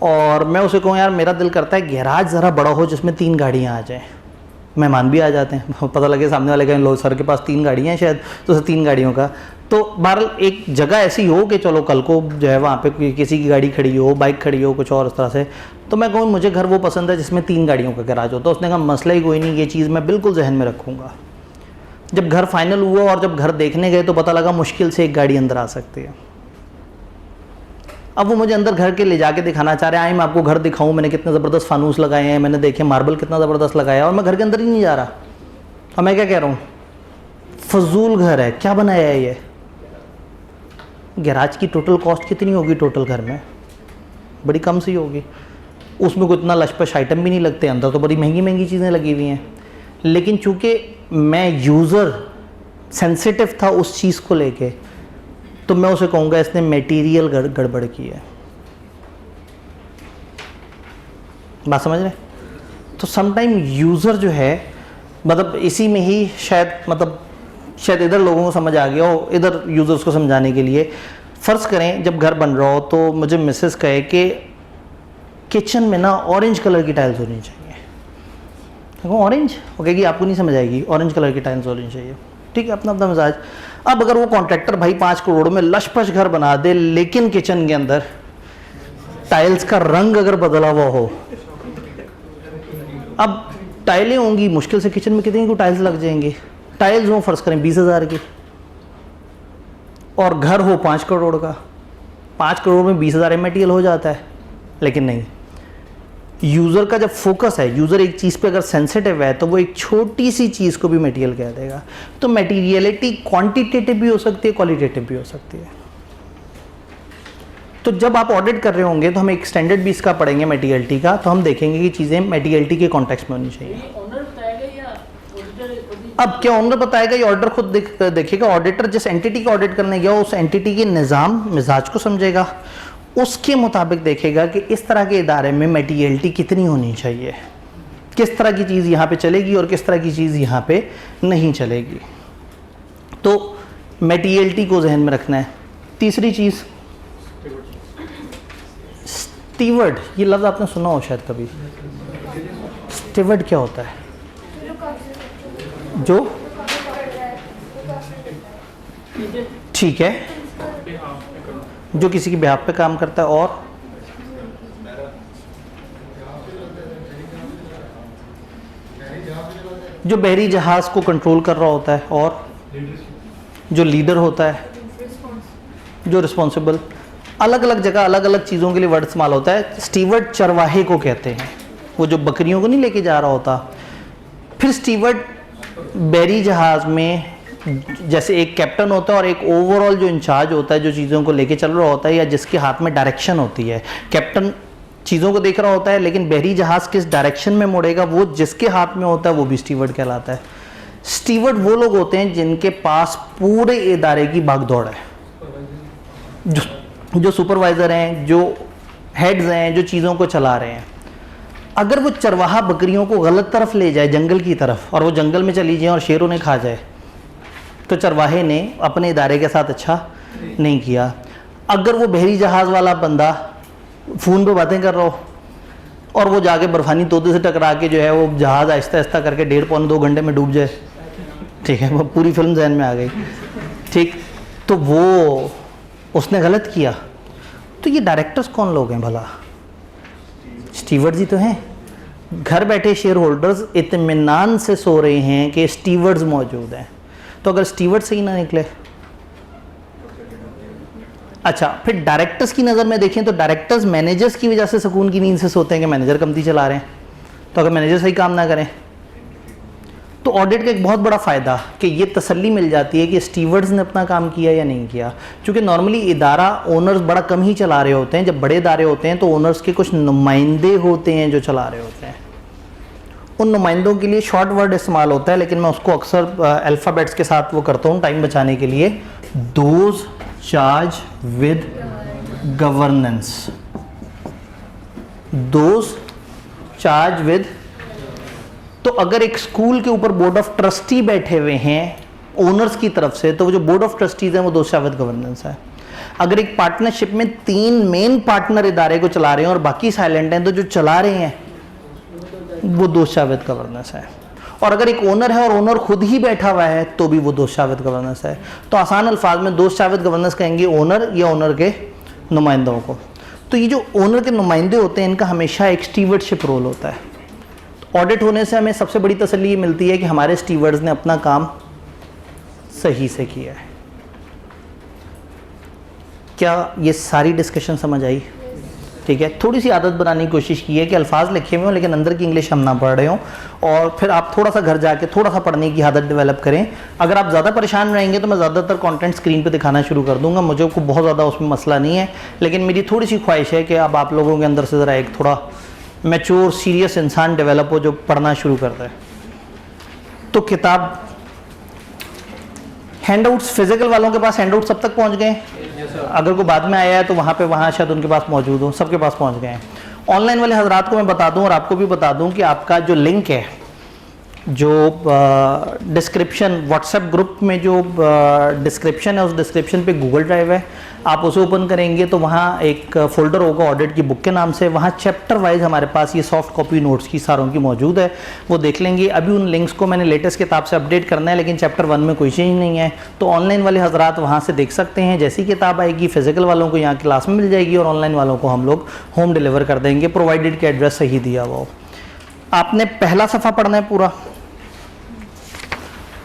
और मैं उसे कहूँ यार मेरा दिल करता है गैराज ज़रा बड़ा हो जिसमें 3 गाड़ियाँ आ जाएँ, मेहमान भी आ जाते हैं। पता लगे सामने वाले कहें लो सर के पास 3 गाड़ियाँ हैं शायद, तो उसे 3 गाड़ियों का। तो बहरहाल एक जगह ऐसी हो कि चलो कल को जो है वहाँ पे किसी की गाड़ी खड़ी हो, बाइक खड़ी हो, कुछ और इस तरह से। तो मैं कहूँ मुझे घर वो पसंद है जिसमें 3 गाड़ियों का गैराज हो। तो उसने कहा मसला ही कोई नहीं, ये चीज़ मैं बिल्कुल जहन में रखूँगा। जब घर फाइनल हुआ और जब घर देखने गए तो पता लगा मुश्किल से 1 गाड़ी अंदर आ सकती है। अब वो मुझे अंदर घर के ले जाके दिखाना चाह रहे हैं, मैं आपको घर दिखाऊं, मैंने कितने ज़बरदस्त फानूस लगाए हैं, मैंने देखे मार्बल कितना ज़बरदस्त लगाया, और मैं घर के अंदर ही नहीं जा रहा। और मैं क्या कह रहा हूँ, फजूल घर है, क्या बनाया है ये। गैराज की टोटल कॉस्ट कितनी होगी टोटल घर में? बड़ी कम सी होगी। उसमें कोई इतना लशपश आइटम भी नहीं लगते, अंदर तो बड़ी महंगी महंगी चीज़ें लगी हुई हैं। लेकिन चूँकि मैं यूज़र सेंसिटिव था उस चीज़ को लेके, तो मैं उसे कहूँगा इसने मटेरियल गड़बड़ की है। बात समझ रहे? तो समटाइम यूज़र जो है, मतलब इसी में ही शायद इधर लोगों को समझ आ गया हो, इधर यूज़र्स को समझाने के लिए। फ़र्ज़ करें जब घर बन रहा हो तो मुझे मिसेस कहे कि किचन में ना ऑरेंज कलर की टाइल्स होनी चाहिए। देखो ऑरेंज, वो कहेगी आपको नहीं समझ आएगी, ऑरेंज कलर की टाइल्स होनी चाहिए। ठीक है, अपना अपना मिजाज। अब अगर वो कॉन्ट्रैक्टर भाई 5 करोड़ में लशपश घर बना दे, लेकिन किचन के अंदर टाइल्स का रंग अगर बदला हुआ हो, अब टाइलें होंगी, मुश्किल से किचन में कितनी को टाइल्स लग जाएंगी। टाइल्स हो फ़र्ज़ करें 20,000 की, और घर हो 5 करोड़ का। 5 करोड़ में 20,000 मटेरियल हो जाता है। लेकिन नहीं, यूज़र का जब फोकस है, यूज़र एक चीज़ पे अगर सेंसिटिव है तो वो एक छोटी सी चीज़ को भी मटेरियल कह देगा। तो मटेरियलिटी क्वांटिटेटिव भी हो सकती है, क्वालिटेटिव भी हो सकती है। तो जब आप ऑडिट कर रहे होंगे तो हम एक स्टैंडर्ड भी इसका पढ़ेंगे मटेरियलिटी का, तो हम देखेंगे कि चीज़ें मटेरियलिटी के कॉन्टेक्स्ट में होनी चाहिए। अब क्या ऑनर बताएगा, ये ऑर्डर खुद देखेगा। ऑडिटर जिस एंटिटी का ऑडिट करने गया उस एंटिटी के निज़ाम मिजाज को समझेगा, उसके मुताबिक देखेगा कि इस तरह के इदारे में मटेरियलिटी कितनी होनी चाहिए, किस तरह की चीज़ यहाँ पे चलेगी और किस तरह की चीज़ यहाँ पे नहीं चलेगी। तो मटेरियलिटी को जहन में रखना है। तीसरी चीज़ स्टीवर्ड, ये लफ्ज़ आपने सुना हो शायद कभी। स्टीवर्ड क्या होता है? जो ठीक है, जो किसी की बिहाफ पे काम करता है। और जो बहरी जहाज़ को कंट्रोल कर रहा होता है, और जो लीडर होता है, जो रिस्पॉन्सिबल। अलग अलग जगह अलग अलग चीज़ों के लिए वर्ड इस्तेमाल होता है। स्टीवर्ड चरवाहे को कहते हैं, वो जो बकरियों को नहीं लेके जा रहा होता। फिर स्टीवर्ड बहरी जहाज़ में जैसे एक कैप्टन होता है और एक ओवरऑल जो इंचार्ज होता है, जो चीज़ों को लेके चल रहा होता है या जिसके हाथ में डायरेक्शन होती है। कैप्टन चीज़ों को देख रहा होता है, लेकिन बहरी जहाज़ किस डायरेक्शन में मुड़ेगा वो जिसके हाथ में होता है, वो भी स्टीवर्ड कहलाता है। स्टीवर्ड वो लोग होते हैं जिनके पास पूरे इदारे की भागदौड़ है, जो सुपरवाइज़र हैं, जो हेड्स हैं, जो चीज़ों को चला रहे हैं। अगर वो चरवाहा बकरियों को गलत तरफ ले जाए, जंगल की तरफ, और वो जंगल में चली जाए और शेरों ने खा जाए, तो चरवाहे ने अपने इदारे के साथ अच्छा नहीं किया। अगर वो बहरी जहाज़ वाला बंदा फ़ोन पे बातें कर रहा हो और वो जाके बर्फानी तोते से टकरा के जो है वो जहाज़ आहिस्ता आहिस्ता करके 1.5-2 घंटे में डूब जाए, ठीक है, वो पूरी फिल्म जहन में आ गई, ठीक, तो वो उसने गलत किया। तो ये डायरेक्टर्स कौन लोग हैं भला? स्टीवर्ड जी तो हैं। घर बैठे शेयर होल्डर्स इत्मीनान से सो रहे हैं कि स्टीवर्ड्स मौजूद हैं। तो अगर स्टीवर्ड सही ना निकले, अच्छा, फिर डायरेक्टर्स की नज़र में देखें तो डायरेक्टर्स मैनेजर्स की वजह से सुकून की नींद से सोते हैं कि मैनेजर कमती चला रहे हैं। तो अगर मैनेजर सही काम ना करें तो ऑडिट का एक बहुत बड़ा फ़ायदा कि ये तसल्ली मिल जाती है कि स्टीवर्ड्स ने अपना काम किया या नहीं किया। क्योंकि नॉर्मली इदारा ओनर्स बड़ा कम ही चला रहे होते हैं। जब बड़े इदारे होते हैं तो ओनर्स के कुछ नुमाइंदे होते हैं जो चला रहे होते हैं। उन नुमाइंदों के लिए शॉर्ट वर्ड इस्तेमाल होता है, लेकिन मैं उसको अक्सर अल्फ़ाबेट्स के साथ वो करता हूँ टाइम बचाने के लिए। Those charge with governance, those charge with. तो अगर एक स्कूल के ऊपर बोर्ड ऑफ ट्रस्टी बैठे हुए हैं ओनर्स की तरफ से, तो वो जो बोर्ड ऑफ ट्रस्टीज हैं वो दोज चार्ज विद गवर्नेंस है। अगर एक पार्टनरशिप में 3 मेन पार्टनर इदारे को चला रहे हैं और बाकी साइलेंट हैं, तो जो चला रहे हैं वो दोष चार्ज गवर्नेंस है। और अगर एक ओनर है और ओनर खुद ही बैठा हुआ है तो भी वो दोष चार्ज गवर्नेंस है। तो आसान अल्फाज में दोष चार्ज गवर्नेंस कहेंगे ओनर या ओनर के नुमाइंदों को। तो ये जो ओनर के नुमाइंदे होते हैं इनका हमेशा एक स्टीवर्डशिप रोल होता है। ऑडिट होने से हमें सबसे बड़ी तसल्ली ये मिलती है कि हमारे स्टीवर्ड्स ने अपना काम सही से किया है। क्या ये सारी डिस्कशन समझ आई? ठीक है, थोड़ी सी आदत बनाने की कोशिश की है कि अल्फाज लिखे हुए हों लेकिन अंदर की इंग्लिश हम ना पढ़ रहे हों, और फिर आप थोड़ा सा घर जाके थोड़ा सा पढ़ने की आदत डेवलप करें। अगर आप ज़्यादा परेशान रहेंगे तो मैं ज़्यादातर कंटेंट स्क्रीन पे दिखाना शुरू कर दूंगा, मुझे को बहुत ज़्यादा उसमें मसला नहीं है, लेकिन मेरी थोड़ी सी ख्वाहिश है कि अब आप लोगों के अंदर से ज़रा एक थोड़ा मैच्योर सीरियस इंसान डेवलप हो जो पढ़ना शुरू करता है। तो किताब हैंडआउट्स, फिजिकल वालों के पास हैंडआउट्स सब तक पहुंच गए? अगर कोई बाद में आया है तो वहाँ शायद उनके पास मौजूद हो, सबके पास पहुंच गए हैं। ऑनलाइन वाले हजरात को मैं बता दूं और आपको भी बता दूं कि आपका जो लिंक है, जो डिस्क्रिप्शन व्हाट्सएप ग्रुप में जो डिस्क्रिप्शन है, उस डिस्क्रिप्शन पे गूगल ड्राइव है, आप उसे ओपन करेंगे तो वहाँ एक फ़ोल्डर होगा ऑडिट की बुक के नाम से। वहाँ चैप्टर वाइज हमारे पास ये सॉफ्ट कॉपी नोट्स की सारों की मौजूद है, वो देख लेंगे। अभी उन लिंक्स को मैंने लेटेस्ट किताब से अपडेट करना है, लेकिन चैप्टर 1 में कोई चेंज नहीं है, तो ऑनलाइन वाले हजरात वहाँ से देख सकते हैं। जैसी किताब आएगी फिजिकल वालों को यहाँ क्लास में मिल जाएगी और ऑनलाइन वालों को हम लोग होम डिलीवर कर देंगे, प्रोवाइडेड के एड्रेस सही दिया हुआ हो। आपने पहला सफ़ा पढ़ना है पूरा,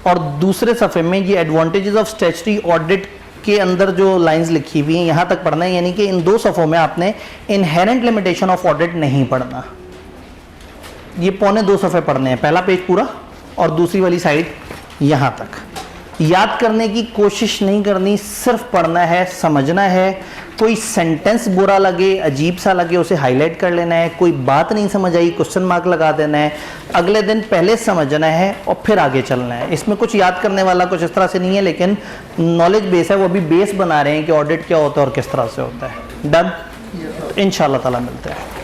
और दूसरे सफ़े में ये एडवांटेजेस ऑफ स्टैट्यूटरी ऑडिट के अंदर जो लाइंस लिखी हुई हैं यहाँ तक पढ़ना है। यानी कि इन 2 सफ़ों में आपने इनहेरेंट लिमिटेशन ऑफ ऑडिट नहीं पढ़ना। ये पौने 2 सफ़े पढ़ने हैं, पहला पेज पूरा और दूसरी वाली साइड यहाँ तक। याद करने की कोशिश नहीं करनी, सिर्फ पढ़ना है, समझना है। कोई सेंटेंस बुरा लगे, अजीब सा लगे, उसे हाईलाइट कर लेना है। कोई बात नहीं समझ आई, क्वेश्चन मार्क लगा देना है। अगले दिन पहले समझना है और फिर आगे चलना है। इसमें कुछ याद करने वाला कुछ इस तरह से नहीं है, लेकिन नॉलेज बेस है, वो अभी बेस बना रहे हैं कि ऑडिट क्या होता है और किस तरह से होता है। डन? इंशाअल्लाह ताला मिलते हैं।